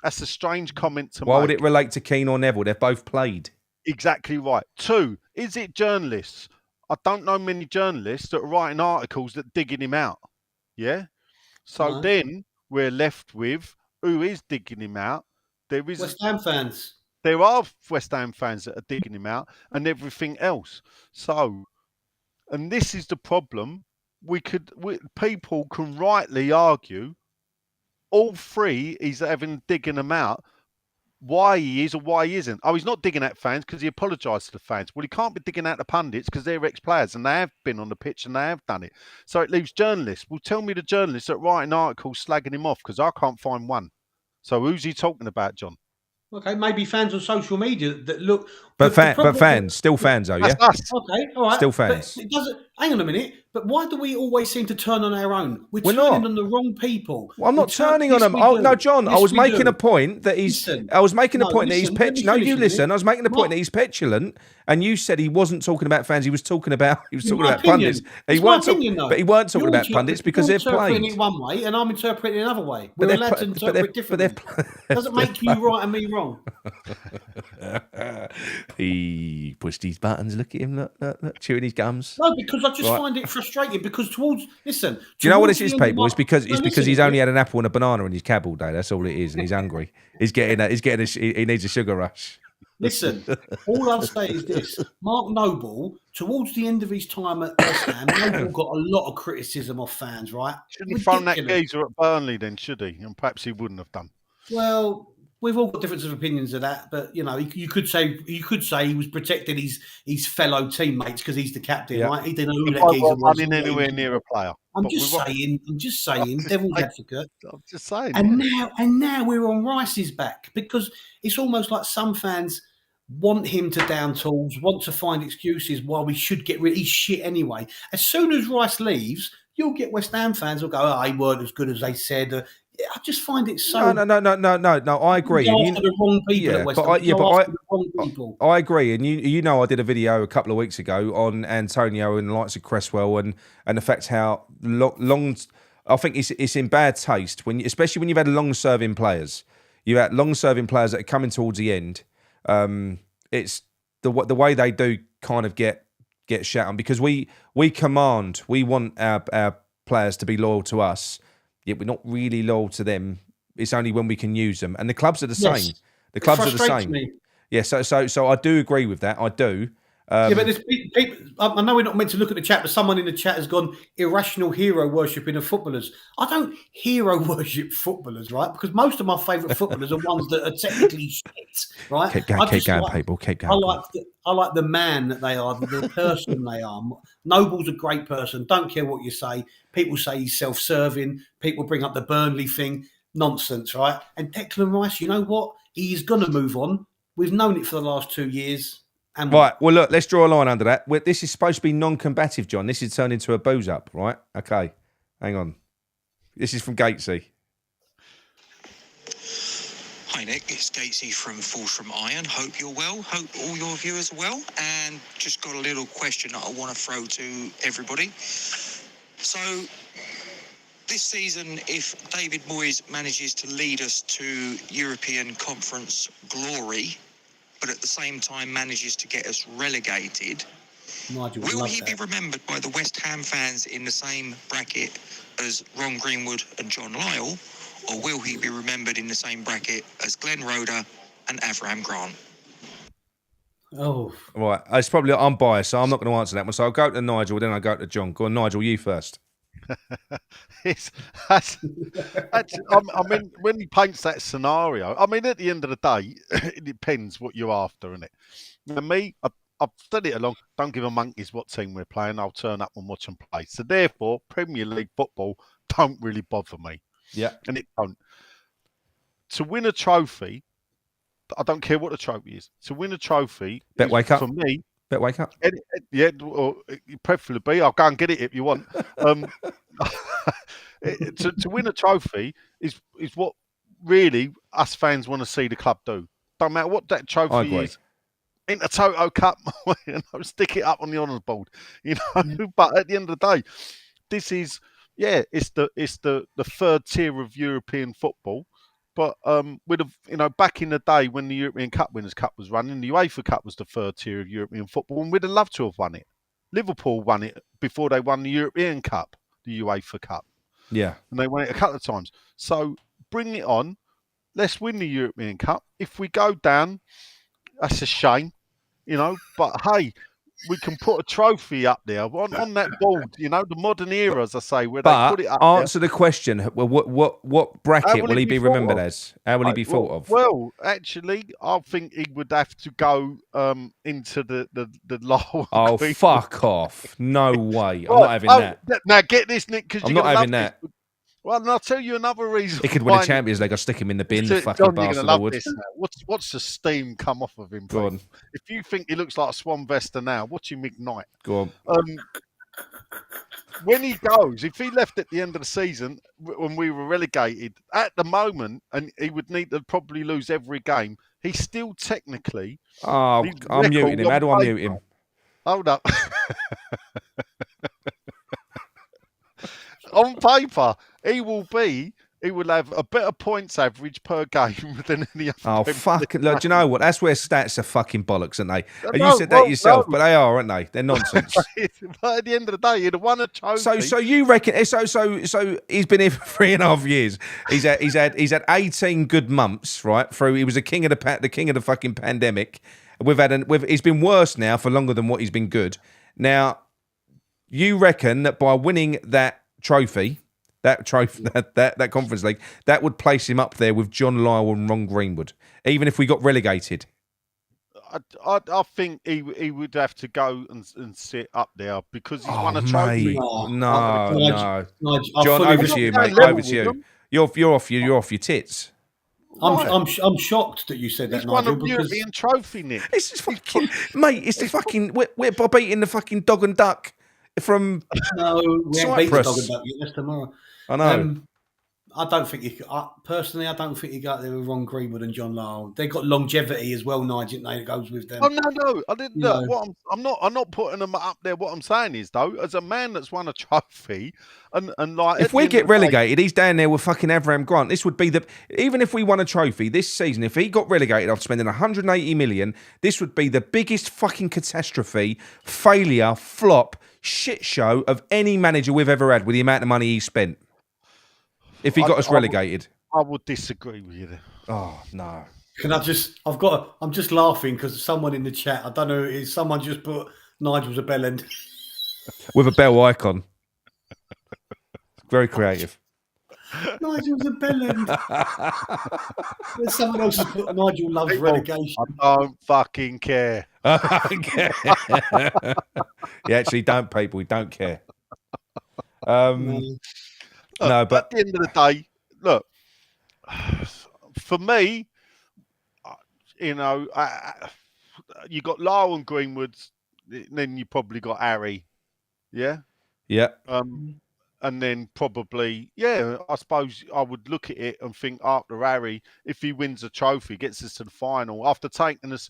S2: That's a strange comment to make.
S1: Why would it relate to Keane or Neville? They've both played.
S2: Exactly right. 2, is it journalists? I don't know many journalists that are writing articles that digging him out. Yeah. So then we're left with who is digging him out. There is
S3: West Ham fans.
S2: There are West Ham fans that are digging him out and everything else. So, and this is the problem. People can rightly argue all three he's having digging them out. Why he is or why he isn't. Oh, he's not digging at fans because he apologised to the fans. Well, he can't be digging at the pundits because they're ex-players and they have been on the pitch and they have done it. So it leaves journalists. Well, tell me the journalists that write an article slagging him off because I can't find one. So who's he talking about, John?
S3: Okay, maybe fans on social media that look...
S1: But fans, still fans though, yeah?
S2: That's us.
S3: Okay, all right.
S1: Still fans.
S3: But it doesn't... Hang on a minute. But why do we always seem to turn on our own? We're
S1: not.
S3: turning on the wrong people.
S1: Well, I'm not turning on him. Oh, no, John, I was making a point that he's... I was making a point that he's petulant. No, you listen. I was making a point that he's petulant, and you said he wasn't talking about fans. He was talking about pundits. He weren't talking about pundits because they've played.
S3: You're interpreting it one way, and I'm interpreting it another way. We're allowed to interpret differently. Doesn't make you right and me wrong.
S1: He pushed his buttons. Look at him, look, chewing his gums.
S3: No, because I just find it frustrating. Because do
S1: you know what this is, people? It's because he's only had an apple and a banana in his cab all day. That's all it is, and he's hungry. He needs a sugar rush.
S3: Listen, all I'll say is this: Mark Noble, towards the end of his time at West Ham, Noble got a lot of criticism off fans. Right?
S2: Shouldn't have thrown that geezer at Burnley, then, should he? And perhaps he wouldn't have done.
S3: Well, we've all got different opinions of that, but you could say he was protecting his fellow teammates because he's the captain, right? He didn't know who that geezer was.
S2: Running anywhere near a player.
S3: I'm just saying, devil's advocate.
S2: I'm just saying.
S3: And now we're on Rice's back because it's almost like some fans want him to down tools, want to find excuses why we should get rid of his shit anyway. As soon as Rice leaves, you'll get West Ham fans who'll go, "Oh, he weren't as good as they said." I just find it so.
S1: No. I agree.
S3: The wrong people at West Ham.
S1: I agree. And you know, I did a video a couple of weeks ago on Antonio and the likes of Cresswell and the fact how long. I think it's in bad taste especially when you've had long-serving players. You had long-serving players that are coming towards the end. It's the way they do kind of get shat on because we want our players to be loyal to us. Yet we're not really loyal to them. It's only when we can use them, and the clubs are the same. The clubs are the same. Me. Yeah, so I do agree with that. I do.
S3: Yeah, but there's people. I know we're not meant to look at the chat, but someone in the chat has gone irrational hero worshipping of footballers. I don't hero worship footballers, right? Because most of my favourite footballers are ones that are technically shit, right?
S1: Keep going, people. Keep going.
S3: I like the man that they are, the person they are. Noble's a great person. Don't care what you say. People say he's self-serving. People bring up the Burnley thing. Nonsense, right? And Declan Rice, you know what? He's going to move on. We've known it for the last 2 years.
S1: Right, well, look, let's draw a line under that. This is supposed to be non-combative, John. This is turned into a booze up, right? Okay, hang on. This is from Gatesy.
S5: Hi, Nick. It's Gatesy from Falls from Iron. Hope you're well. Hope all your viewers are well. And just got a little question that I want to throw to everybody. So, this season, if David Moyes manages to lead us to European Conference glory, but at the same time manages to get us relegated, will he be remembered by the West Ham fans in the same bracket as Ron Greenwood and John Lyall, or will he be remembered in the same bracket as Glenn Roeder and Avram Grant?
S3: Oh,
S1: right. I'm biased, so I'm not going to answer that one. So I'll go to Nigel, then I'll go to John. Go on, Nigel, you first.
S2: That's, I mean, when he paints that scenario, I mean, at the end of the day, it depends what you're after, innit? For me, I've said it along. Don't give a monkeys what team we're playing. I'll turn up and watch them play. So therefore, Premier League football don't really bother me.
S1: Yeah,
S2: and it don't. To win a trophy, I don't care what the trophy is. To win a trophy,
S1: Bet wake up
S2: for me.
S1: Bet wake up.
S2: Yeah, or preferably, I'll go and get it if you want. To win a trophy is what really us fans want to see the club do. Don't matter what that trophy is. In the Toto Cup, stick it up on the honours board, But at the end of the day, this is it's the third tier of European football. But back in the day when the European Cup Winners' Cup was running, the UEFA Cup was the third tier of European football, and we'd have loved to have won it. Liverpool won it before they won the European Cup, the UEFA Cup.
S1: Yeah,
S2: and they won it a couple of times. So bring it on. Let's win the European Cup. If we go down, that's a shame, But hey, we can put a trophy up there on that board, the modern era, as I say, where they put it up
S1: answer the question. Well, what bracket will he be remembered as? How will he be thought of?
S2: Well, actually, I think he would have to go into the lower.
S1: Oh, fuck off! No way! I'm not having that.
S2: Now get this, Nick, because
S1: I'm not having that.
S2: Well, and I'll tell you another reason.
S1: He could win a Champions League. I'll stick him in the bin. Fucking bastard would.
S2: What's the steam come off of him? Go on. If you think he looks like a Swan Vesta now, watch him ignite.
S1: Go
S2: on. When he goes, if he left at the end of the season when we were relegated, at the moment, and he would need to probably lose every game, he's still technically.
S1: Oh, I'm muting him. How do I mute him?
S2: Hold up. On paper, he will have a better points average per game than any other.
S1: Oh, fuck. Look, do you know what? That's where stats are fucking bollocks, aren't they? And you said that yourself, but they are, aren't they? They're nonsense.
S2: But at the end of the day, he'd have won a trophy.
S1: So you reckon? So he's been here for 3.5 years. He's had 18 good months, right? Through he was the king of the fucking pandemic. He's been worse now for longer than what he's been good. Now, you reckon that by winning that trophy, that Conference League, that would place him up there with John Lyall and Ron Greenwood, even if we got relegated?
S2: I think he would have to go and sit up there because he's won a trophy.
S1: No. John, over to you, mate. Over to you. You're off your tits.
S3: I'm shocked that you said that.
S2: He's won a European trophy, Nick.
S1: This is fucking mate. It's the fucking we're beating the fucking dog and duck from
S3: we ain't beat the dog and duck yet. That's tomorrow.
S1: I know.
S3: I don't think you could. Personally, I don't think you got there with Ron Greenwood and John Lyall. They've got longevity as well, Nigel. That goes with them.
S2: Oh no, I didn't. I'm not putting them up there. What I'm saying is, though, as a man that's won a trophy, and like,
S1: if we get relegated, he's down there with fucking Avram Grant. This would be even if we won a trophy this season, if he got relegated after spending 180 million, this would be the biggest fucking catastrophe, failure, flop, shit show of any manager we've ever had with the amount of money he spent. If he got us relegated,
S2: I would disagree with you there.
S1: Oh no!
S3: I'm just laughing because someone in the chat, I don't know, is someone just put Nigel's a bellend
S1: with a bell icon. Very creative.
S3: Nigel's a bellend. There's someone else has put Nigel loves relegation.
S2: I don't fucking care.
S1: You actually don't, people. We don't care.
S2: No, but at the end of the day, look, for me, you got Lyall and Greenwood, then you probably got Harry, yeah?
S1: Yeah.
S2: And then probably, I suppose I would look at it and think after Harry, if he wins a trophy, gets us to the final, after taking us,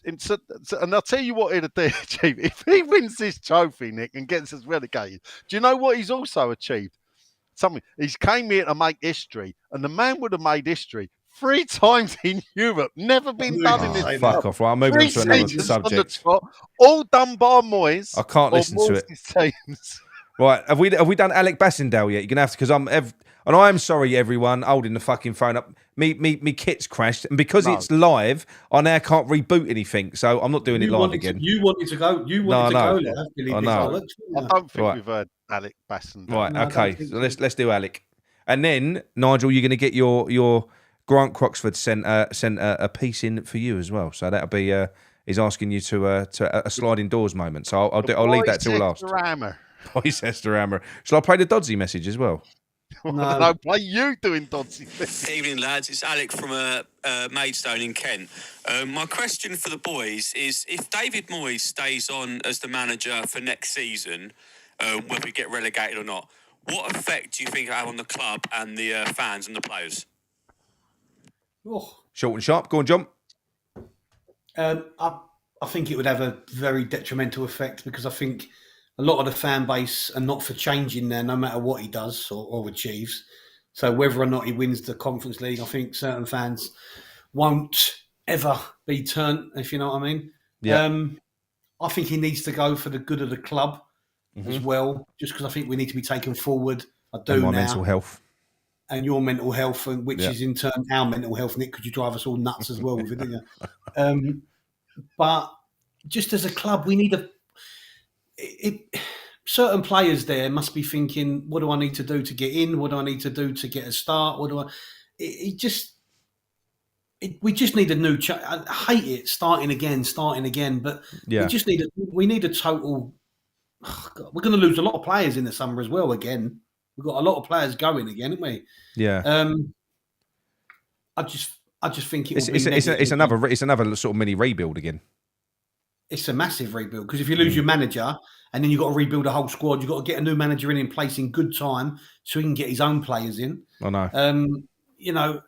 S2: and I'll tell you what it'll do, Chief, if he wins this trophy, Nick, and gets us relegated, do you know what he's also achieved? Something. He's came here to make history, and the man would have made history 3 times in Europe. Never been done in this.
S1: Fuck off! Right, I'm moving on to another subject.
S2: All done by Moyes.
S1: I can't listen to it.
S2: Teams.
S1: Right, have we done Alec Bassendale yet? You're gonna have to, because I'm sorry, everyone, holding the fucking phone up. Me kit's crashed, and because it's live, I now can't reboot anything. So I'm not doing it live again.
S3: You wanted to go. You wanted to go there.
S1: I know.
S2: I don't think we've heard. Alec Basson.
S1: Right,
S3: No, I don't
S1: okay.
S3: think
S1: So
S3: so.
S1: let's do Alec. And then, Nigel, you're going to get your Grant Croxford sent a piece in for you as well. So that'll be he's asking you to a sliding doors moment. So I'll leave that till last.
S2: Hammer.
S1: Voice Esther Hammer. Shall I play the Dodsey message as well?
S3: No.
S2: No, play you doing Dodsey.
S5: Evening, lads. It's Alec from Maidstone in Kent. My question for the boys is: if David Moyes stays on as the manager for next season, whether we get relegated or not, what effect do you think it'll have on the club and the fans and the players?
S3: Oh.
S1: Short and sharp. Go on, John.
S3: I think it would have a very detrimental effect because I think a lot of the fan base are not for changing there, no matter what he does or achieves. So whether or not he wins the Conference League, I think certain fans won't ever be turned, if you know what I mean.
S1: Yeah.
S3: I think he needs to go for the good of the club as well, just because I think we need to be taken forward. I do
S1: And my
S3: now.
S1: mental health.
S3: And your mental health, and which is in turn our mental health, Nick, because you drive us all nuts as well with it, didn't you? But just as a club, we need certain players there must be thinking, what do I need to do to get in? What do I need to do to get a start? We just need a new. I hate it starting again, but we just need a total. Oh God, we're going to lose a lot of players in the summer as well. Again, we've got a lot of players going again, haven't we?
S1: Yeah.
S3: I just think
S1: it's another sort of mini rebuild again.
S3: It's a massive rebuild because if you lose your manager and then you've got to rebuild a whole squad, you've got to get a new manager in place in good time so he can get his own players in.
S1: I know.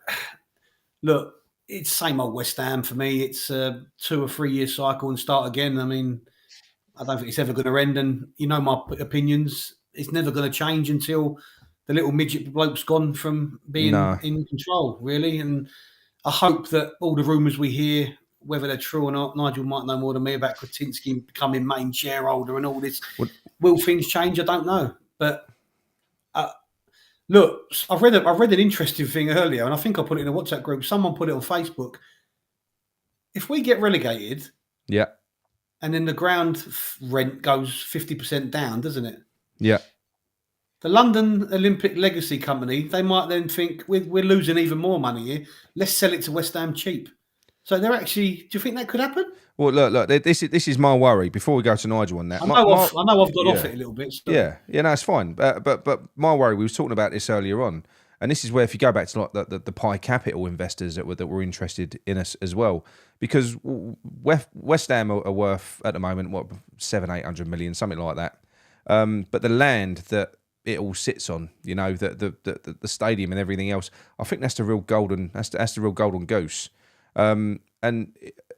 S3: Look, it's same old West Ham for me. It's a 2 or 3 year cycle and start again. I mean, I don't think it's ever going to end. And you know my opinions. It's never going to change until the little midget bloke's gone from being in control, really. And I hope that all the rumours we hear, whether they're true or not, Nigel might know more than me about Kretinsky becoming main shareholder and all this. Will things change? I don't know. But look, I read an interesting thing earlier, and I think I put it in a WhatsApp group. Someone put it on Facebook. If we get relegated, and then the ground rent goes 50% down, doesn't it? Yeah. The London Olympic Legacy Company, they might then think we're losing even more money here. Let's sell it to West Ham cheap. So they're actually. Do you think that could happen?
S1: Well, look. This is my worry. Before we go to Nigel on that,
S3: I know I've gone off it a little bit. So.
S1: Yeah, no, it's fine. But my worry. We were talking about this earlier on, and this is where if you go back to like the Pi Capital investors that were interested in us as well, because West Ham are worth at the moment 700-800 million, something like that. But the land that it all sits on, the stadium and everything else, I think that's the real golden. That's the real golden goose. And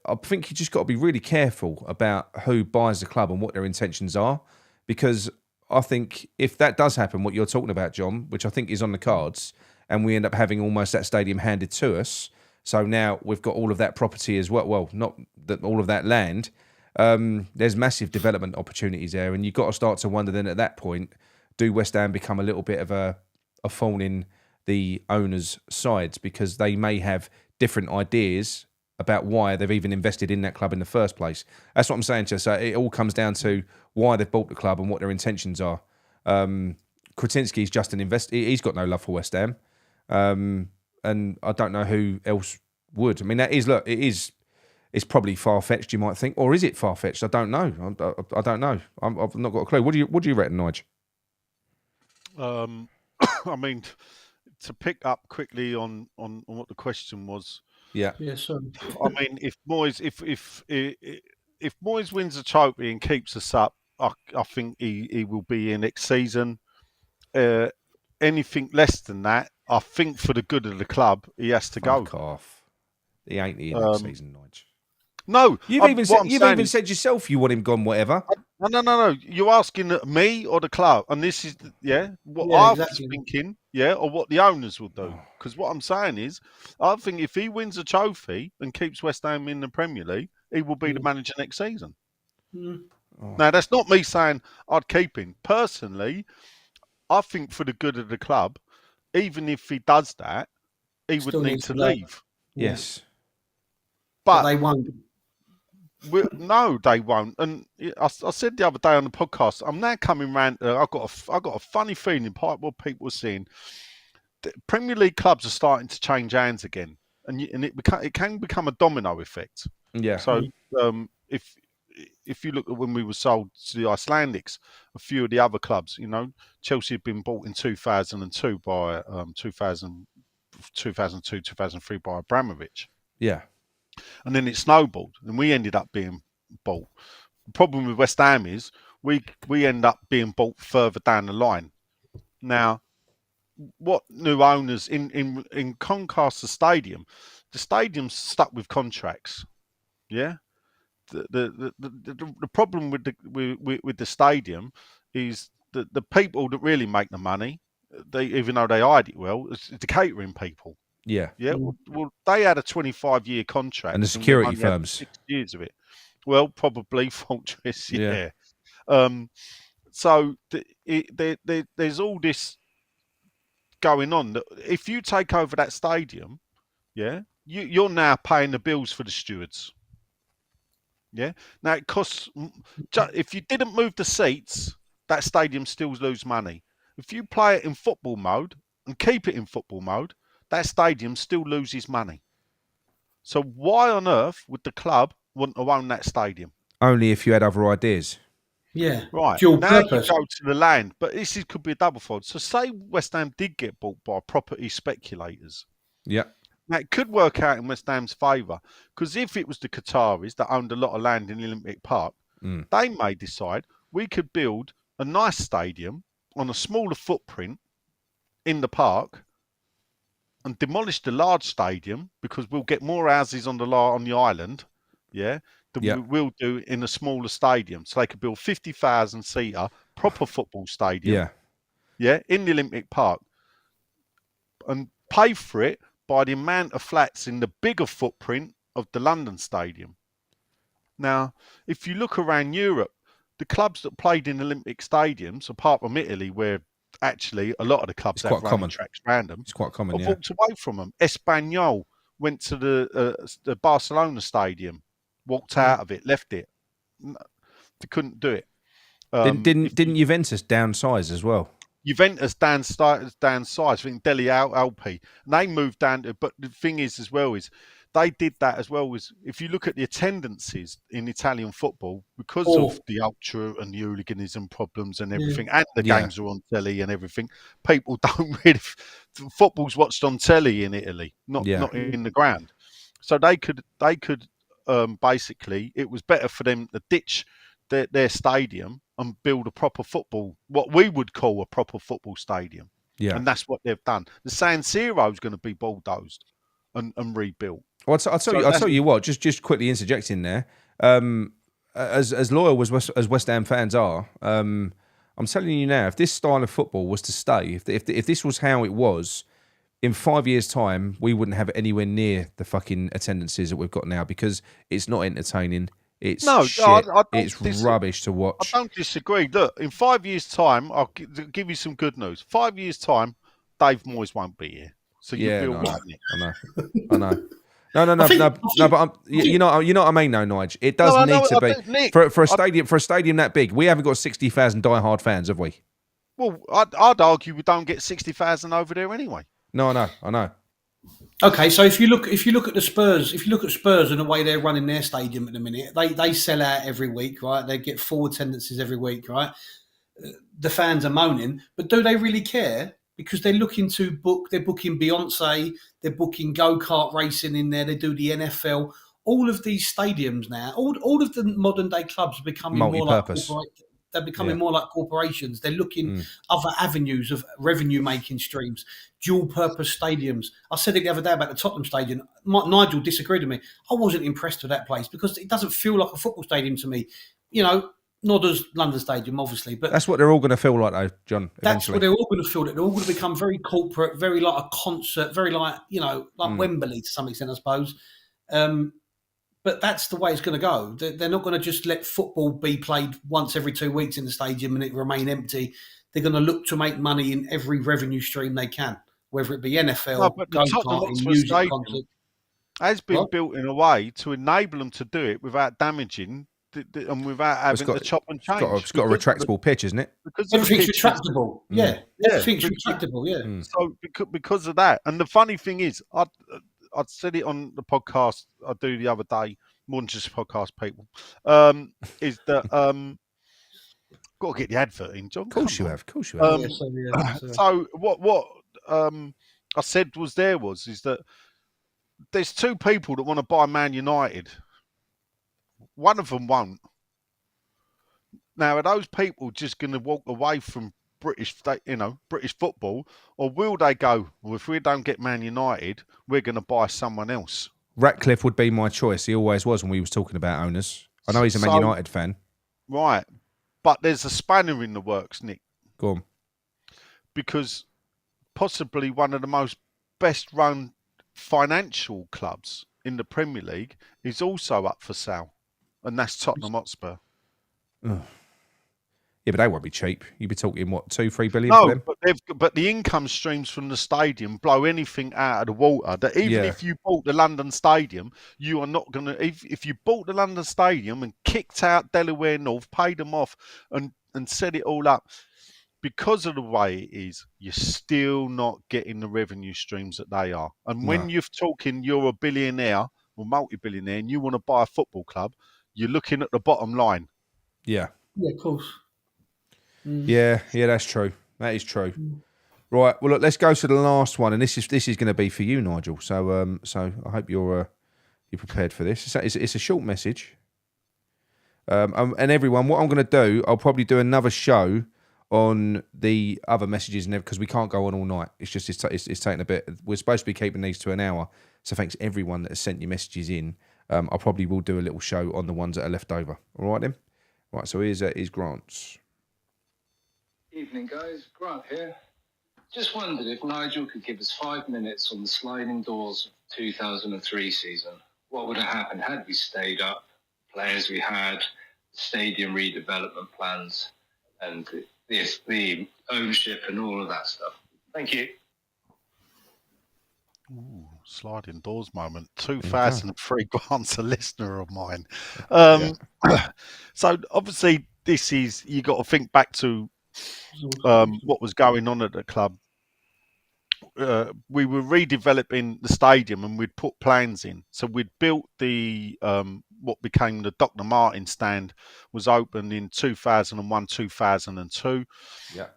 S1: I think you just got to be really careful about who buys the club and what their intentions are, because I think if that does happen, what you're talking about, John, which I think is on the cards, and we end up having almost that stadium handed to us, so now we've got all of that property as well. Well, not that all of that land. There's massive development opportunities there, and you've got to start to wonder then at that point, do West Ham become a little bit of a thorn in the owners' sides, because they may have different ideas about why they've even invested in that club in the first place. That's what I'm saying to you. So it all comes down to why they've bought the club and what their intentions are. Kretinsky's just an investor. He's got no love for West Ham. And I don't know who else would. I mean, it's probably far-fetched, you might think. Or is it far-fetched? I don't know. I don't know. I've not got a clue. What do you reckon, Nigel?
S2: I mean, to pick up quickly on what the question was.
S3: Yeah. Sorry.
S2: I mean, if Moyes wins the trophy and keeps us up, I think he will be in next season. Anything less than that, I think for the good of the club, he has to go.
S1: Fuck off. He ain't in next season, Nigel.
S2: No,
S1: you've even said yourself you want him gone. Whatever.
S2: No. You're asking me or the club, and this is what I was thinking, or what the owners will do. Because what I'm saying is, I think if he wins a trophy and keeps West Ham in the Premier League, he will be the manager next season. Now, that's not me saying I'd keep him personally. I think for the good of the club, even if he does that, he would need to leave.
S1: Yes,
S3: but they won't.
S2: No, they won't. And I said the other day on the podcast, I'm now coming round. I've got a funny feeling, part what people are saying. Premier League clubs are starting to change hands again, and it can become a domino effect.
S1: Yeah.
S2: So if you look at when we were sold to the Icelandics, a few of the other clubs, Chelsea had been bought in 2002 by 2002, 2003 by Abramovich.
S1: Yeah.
S2: And then it snowballed, and we ended up being bought. The problem with West Ham is we end up being bought further down the line. Now, what new owners in Doncaster Stadium? The stadium's stuck with contracts. Yeah. The problem with the stadium is that the people that really make the money, even though they hide it well, it's the catering people.
S1: Yeah.
S2: Yeah. Well, they had a 25-year contract,
S1: and the security firms,
S2: 6 years of it. Well, probably Fortress. Yeah.
S1: Yeah.
S2: So there's all this going on. That if you take over that stadium, yeah, you're now paying the bills for the stewards. Yeah. Now it costs. If you didn't move the seats, that stadium still lose money. If you play it in football mode and keep it in football mode, that stadium still loses money. So why on earth would the club want to own that stadium?
S1: Only if you had other ideas.
S3: Yeah.
S2: Right.
S3: Dual
S2: now
S3: purpose.
S2: you go to the land, but could be a double fold. So say West Ham did get bought by property speculators.
S1: Yeah.
S2: Now it could work out in West Ham's favour, because if it was the Qataris that owned a lot of land in the Olympic Park, they may decide we could build a nice stadium on a smaller footprint in the park and demolish the large stadium, because we'll get more houses on the island, than we will do in a smaller stadium. So they could build 50,000 seater proper football stadium, in the Olympic Park, and pay for it by the amount of flats in the bigger footprint of the London Stadium. Now, if you look around Europe, the clubs that played in Olympic stadiums, apart from Italy, where actually a lot of the clubs have running tracks around them,
S1: it's quite common.
S2: I've walked away from them. Espanyol went to the Barcelona Stadium, walked out of it, left it. They couldn't do it.
S1: Didn't Juventus downsize as well?
S2: Juventus downsized. I think Deli Alpi, and they moved down to. But the thing is, as well, is they did that as well. As if you look at the attendances in Italian football, because of the ultra and the hooliganism problems and everything, and the games are on telly and everything, people don't really. Football's watched on telly in Italy, not in the ground. So they could basically, it was better for them to ditch their stadium and build a proper football, what we would call a proper football stadium. Yeah. And that's what they've done. The San Siro is going to be bulldozed and rebuilt.
S1: Well, I'll tell you what, just quickly interjecting there, as loyal as West Ham fans are, I'm telling you now, if this style of football was to stay, if this was how it was, in 5 years' time, we wouldn't have anywhere near the fucking attendances that we've got now, because it's not entertaining. It's shit. It's rubbish to watch.
S2: I don't disagree. Look, in 5 years' time, I'll give you some good news. 5 years' time, Dave Moyes won't be here. So you'll be all right.
S1: I know. No, but you know what I mean, though, Nigel. It does need to be for a stadium that big. We haven't got 60,000 diehard fans, have we?
S2: Well, I'd argue we don't get 60,000 over there anyway.
S1: No, I know.
S3: Okay, so if you look at the Spurs, and the way they're running their stadium at the minute, they sell out every week, right? They get full attendances every week, right? The fans are moaning, but do they really care? Because they're looking to they're booking Beyonce, they're booking go-kart racing in there, they do the NFL. All of these stadiums now, all of the modern day clubs are becoming
S1: multi-purpose.
S3: more like they're becoming more like corporations. They're looking other avenues of revenue-making streams, dual-purpose stadiums. I said it the other day about the Tottenham Stadium. Nigel disagreed with me. I wasn't impressed with that place because it doesn't feel like a football stadium to me. Nor does London Stadium, obviously. But
S1: that's what they're all going to feel like, though, John. Eventually.
S3: That's what they're all going to feel. That they're all going to become very corporate, very like a concert, very like Wembley to some extent, I suppose. But that's the way it's going to go. They're not going to just let football be played once every 2 weeks in the stadium and it remain empty. They're going to look to make money in every revenue stream they can, whether it be NFL, go-karting, music, concert.
S2: has been built in a way to enable them to do it without damaging and without having to chop and change.
S1: It's got a retractable pitch, isn't it?
S2: Because
S3: everything's retractable. Yeah, everything's retractable. Yeah.
S2: So because of that, and the funny thing is, I'd said it on the podcast I do the other day, more than just podcast people, is that got to get the advert in, John.
S1: Of course you have.
S2: So what I said was that there's two people that want to buy Man United. One of them won't. Now, are those people just going to walk away from British football, or will they go, well, if we don't get Man United, we're going to buy someone else?
S1: Ratcliffe would be my choice. He always was when we was talking about owners. I know he's a Man United fan.
S2: Right. But there's a spanner in the works, Nick.
S1: Go on.
S2: Because possibly one of the most best-run financial clubs in the Premier League is also up for sale, and that's Tottenham Hotspur.
S1: Ugh. Yeah, but they won't be cheap. You'd be talking, what, 2-3 billion for them?
S2: But the income streams from the stadium blow anything out of the water. That even if you bought the London Stadium, you are not going to... If you bought the London Stadium and kicked out Delaware North, paid them off and set it all up, because of the way it is, you're still not getting the revenue streams that they are. And when you're talking you're a billionaire or multi-billionaire and you want to buy a football club, you're looking at the bottom line.
S1: Yeah.
S3: Yeah, of course.
S1: Yeah, that's true. That is true. Right. Well, look, let's go to the last one, and this is going to be for you, Nigel. So, I hope you're prepared for this. It's a short message. And everyone, what I'm going to do, I'll probably do another show on the other messages and because we can't go on all night. It's just it's taking a bit. We're supposed to be keeping these to an hour. So thanks everyone that has sent your messages in. I probably will do a little show on the ones that are left over. All right then. Right. So here's Grant's.
S6: Evening, guys. Grant here. Just wondered if Nigel could give us 5 minutes on the sliding doors of 2003 season. What would have happened had we stayed up? Players we had, stadium redevelopment plans, and the ownership and all of that stuff. Thank you.
S2: Ooh, sliding doors moment. 2003. Grant's a listener of mine. So obviously this is, you got to think back to what was going on at the club. We were redeveloping the stadium and we'd put plans in. So we'd built the what became the Dr. Martin stand, was opened in 2001, 2002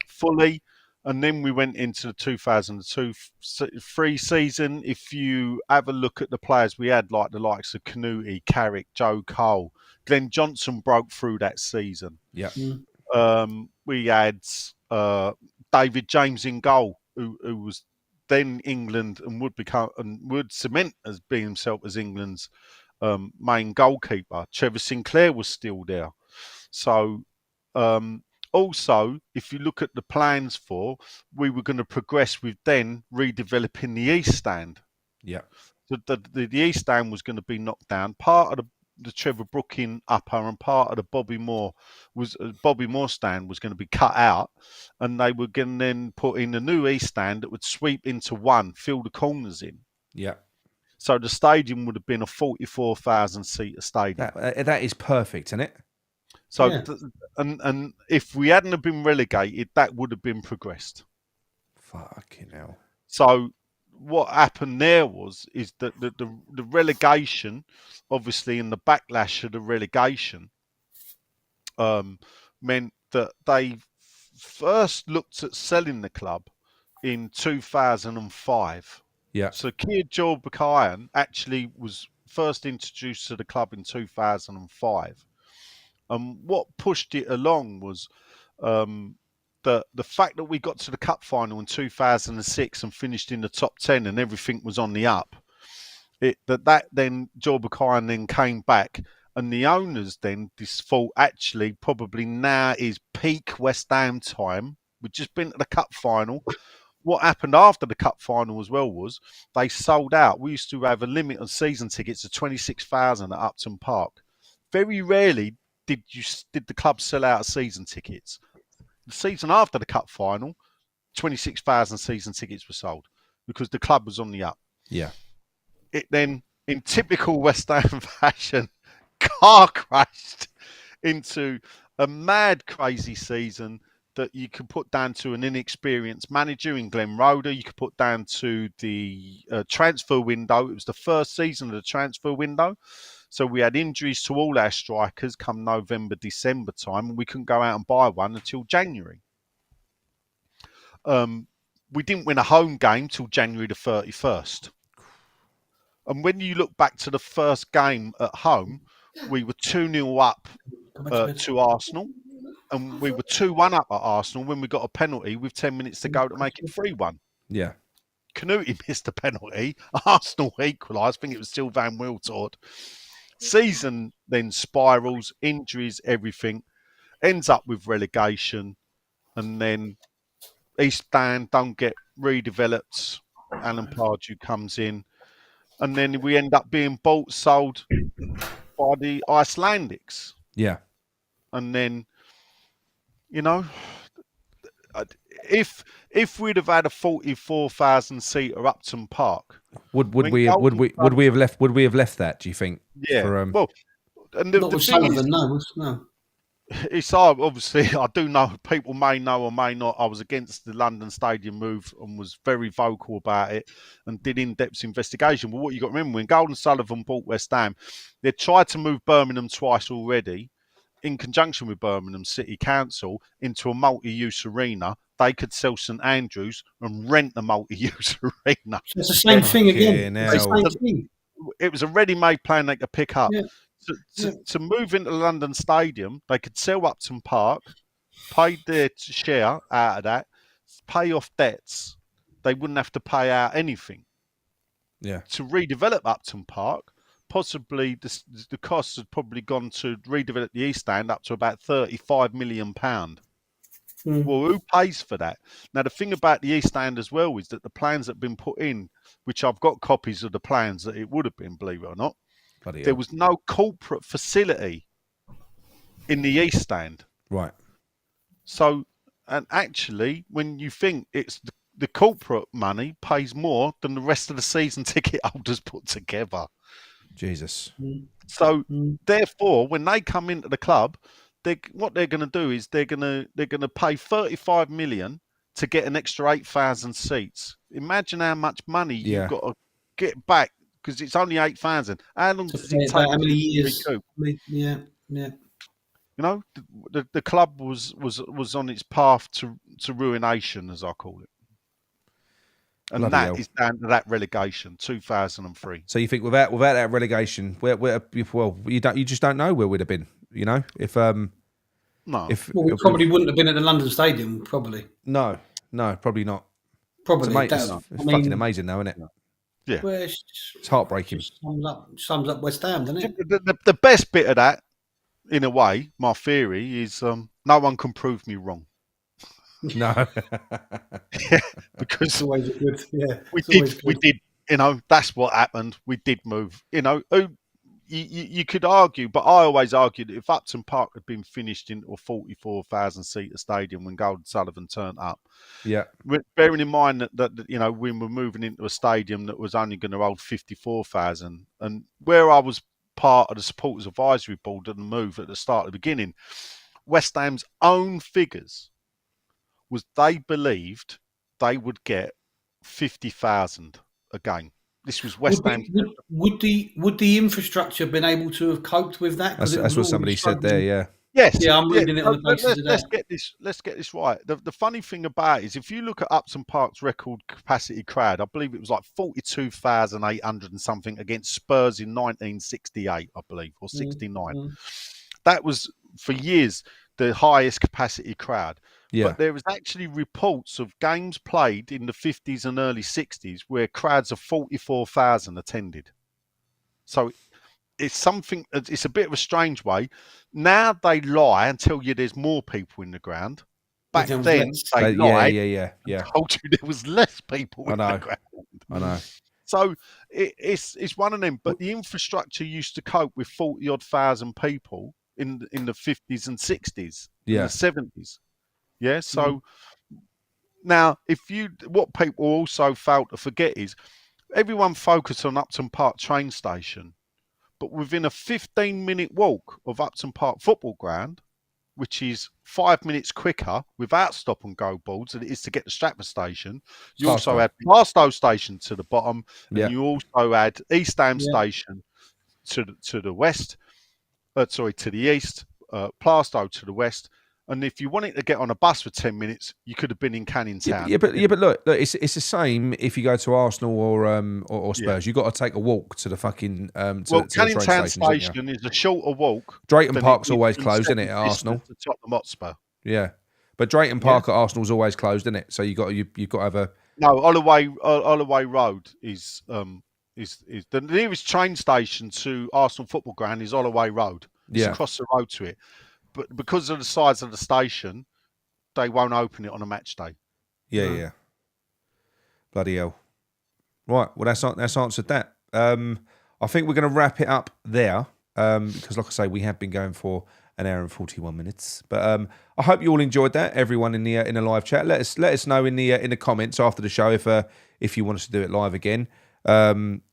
S2: fully. And then we went into the 2002-3 season. If you have a look at the players we had, like the likes of Canuti, Carrick, Joe Cole, Glenn Johnson broke through that season.
S1: Yeah.
S2: We had David James in goal, who was then England and would cement as being himself as England's main goalkeeper. Trevor Sinclair was still there. So also, if you look at the plans we were going to progress with then redeveloping the East Stand.
S1: Yeah.
S2: The East Stand was going to be knocked down. Part of the Trevor Brooking upper and part of the Bobby Moore stand was going to be cut out, and they were going to then put in a new East Stand that would sweep into one, fill the corners in.
S1: Yeah.
S2: So the stadium would have been a 44,000 seater stadium.
S1: That is perfect, isn't it?
S2: So, and if we hadn't have been relegated, that would have been progressed.
S1: Fucking hell.
S2: So what happened there is that the relegation, obviously, and the backlash of the relegation, meant that they first looked at selling the club in 2005.
S1: Yeah.
S2: So Keir Jorbukayan actually was first introduced to the club in 2005. And what pushed it along was the fact that we got to the cup final in 2006 and finished in the top 10 and everything was on the up. That then Jorbukayan then came back, and the owners then thought actually probably now is peak West Ham time. We've just been to the cup final. What happened after the cup final as well was they sold out. We used to have a limit on season tickets of 26,000 at Upton Park. Very rarely did the club sell out season tickets. The season after the cup final, 26,000 season tickets were sold because the club was on the up.
S1: Yeah.
S2: It then in typical West Ham fashion, car crashed into a mad, crazy season that you could put down to an inexperienced manager in Glenn Roeder. You could put down to the transfer window. It was the first season of the transfer window. So we had injuries to all our strikers come November, December time, and we couldn't go out and buy one until January. We didn't win a home game till January the 31st. And when you look back to the first game at home, we were 2-0 up to Arsenal. And we were 2-1 up at Arsenal when we got a penalty with 10 minutes to go to make it 3-1.
S1: Yeah.
S2: Canuti missed a penalty. Arsenal equalised. I think it was still Van Wiltord. Season then spirals, injuries, everything. Ends up with relegation. And then East Stand don't get redeveloped. Alan Pardew comes in. And then we end up being bought, sold by the Icelandics.
S1: Yeah.
S2: And then, you know, if we'd have had a 44,000 seater Upton Park,
S1: would we have left that? Do you think?
S2: Yeah.
S1: Well,
S2: and
S3: not with Sullivan, no.
S2: It's hard. Obviously, I do know people may know or may not. I was against the London Stadium move and was very vocal about it and did in-depth investigation. But what you got to remember, when Golden Sullivan bought West Ham, they tried to move Birmingham twice already, in conjunction with Birmingham City Council, into a multi-use arena. They could sell St Andrews and rent the multi-use arena.
S3: So it's the same thing again. It's the same thing.
S2: It was a ready-made plan they could pick up.
S3: Yeah.
S2: To move into London Stadium, they could sell Upton Park, pay their share out of that, pay off debts. They wouldn't have to pay out anything.
S1: Yeah.
S2: To redevelop Upton Park, possibly the cost had probably gone to redevelop the East Stand up to about £35 million. Well, who pays for that? Now, the thing about the East Stand as well is that the plans that have been put in, which I've got copies of the plans that it would have been, believe it or not, there was no corporate facility in the East Stand.
S1: Right.
S2: So, and actually, when you think it's the corporate money pays more than the rest of the season ticket holders put together.
S1: Jesus.
S2: So, therefore, when they come into the club, what they're going to do is they're going to pay 35 million to get an extra 8,000 seats. Imagine how much money you've got to get back. Because it's only 8,000. How long does it take?
S3: How many years? Yeah.
S2: You know, the club was on its path to ruination, as I call it, and
S1: Bloody
S2: that
S1: hell.
S2: is down to that relegation, 2003.
S1: So you think without that relegation, you just don't know where we'd have been. You know, if
S2: no,
S3: we probably wouldn't have been at the London Stadium. Probably.
S1: No, probably not.
S3: Probably.
S1: It's fucking amazing, though, isn't it?
S2: Yeah,
S3: well,
S1: it's heartbreaking.
S3: Sums up West Ham, doesn't it?
S2: The best bit of that, in a way, my theory is no one can prove me wrong.
S1: No,
S2: because
S3: it's always good. Yeah,
S2: we did. You know, that's what happened. We did move. You know, you could argue, but I always argued that if Upton Park had been finished into a 44,000 seater stadium when Golden Sullivan turned up, bearing in mind that you know we were moving into a stadium that was only going to hold 54,000, and where I was part of the supporters advisory board of the move at the start of the beginning, West Ham's own figures was they believed they would get 50,000 a game. This was West Ham.
S3: Would the infrastructure been able to have coped with that?
S1: That's what somebody said there. Yeah.
S2: Yes.
S3: Yeah, I'm reading it on the basis of that.
S2: Let's get this right. The funny thing about it is, if you look at Upton Park's record capacity crowd, I believe it was like 42,800 and something against Spurs in 1968, I believe, or 69. That was for years the highest capacity crowd.
S1: Yeah.
S2: But there was actually reports of games played in the 50s and early 60s where crowds of 44,000 attended. So it's something, it's a bit of a strange way. Now they lie and tell you there's more people in the ground. Back then they lied.
S1: Yeah.
S2: Told you there was less people in the ground.
S1: I know.
S2: So it's one of them. But the infrastructure used to cope with 40-odd thousand people in the 50s and 60s, in the 70s. Yeah, so now what people also fail to forget is everyone focused on Upton Park train station, but within a 15-minute walk of Upton Park football ground, which is 5 minutes quicker without stop and go boards than it is to get to Stratford station. You also had Barstow station to the bottom, and you also had East Ham station to the west. To the east, Plaistow to the west. And if you wanted to get on a bus for 10 minutes, you could have been in Canning Town.
S1: But look, it's the same if you go to Arsenal or Spurs. You've got to take a walk to the fucking to
S2: Canning
S1: the
S2: Town
S1: station
S2: is a shorter walk.
S1: Drayton Park's always closed, isn't it, at Arsenal?
S2: To Tottenham Hotspur.
S1: Yeah, but Drayton Park at Arsenal's always closed, isn't it? So you've got to have a
S2: Holloway Road is the nearest train station to Arsenal football ground is Holloway Road. It's across the road to it. But because of the size of the station, they won't open it on a match day.
S1: Yeah. Bloody hell. Right, well, that's answered that. I think we're going to wrap it up there because, like I say, we have been going for an hour and 41 minutes. But I hope you all enjoyed that. Everyone in the live chat, let us know in the comments after the show if you want us to do it live again. I'm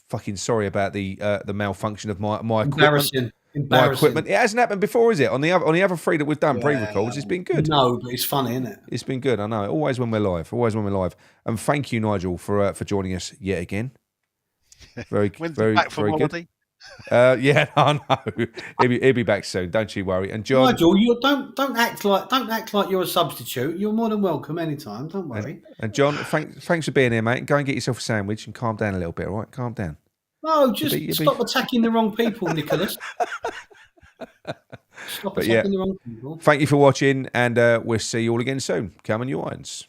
S1: fucking sorry about the malfunction of my equipment. My equipment. It hasn't happened before, is it? On the other three that we've done pre-records, it's been good.
S3: No, but it's funny, isn't it?
S1: It's been good. I know. Always when we're live. And thank you, Nigel, for joining us yet again. Very
S2: back from holiday?
S1: Good. I know. He'll be back soon. Don't you worry. And John,
S3: Nigel, you don't act like you're a substitute. You're more than welcome anytime. Don't worry.
S1: And John, thanks for being here, mate. Go and get yourself a sandwich and calm down a little bit. All right, calm down.
S3: No, just stop attacking the wrong people, Nicholas. Stop attacking the wrong people.
S1: Thank you for watching, and we'll see you all again soon. Come on, you irons.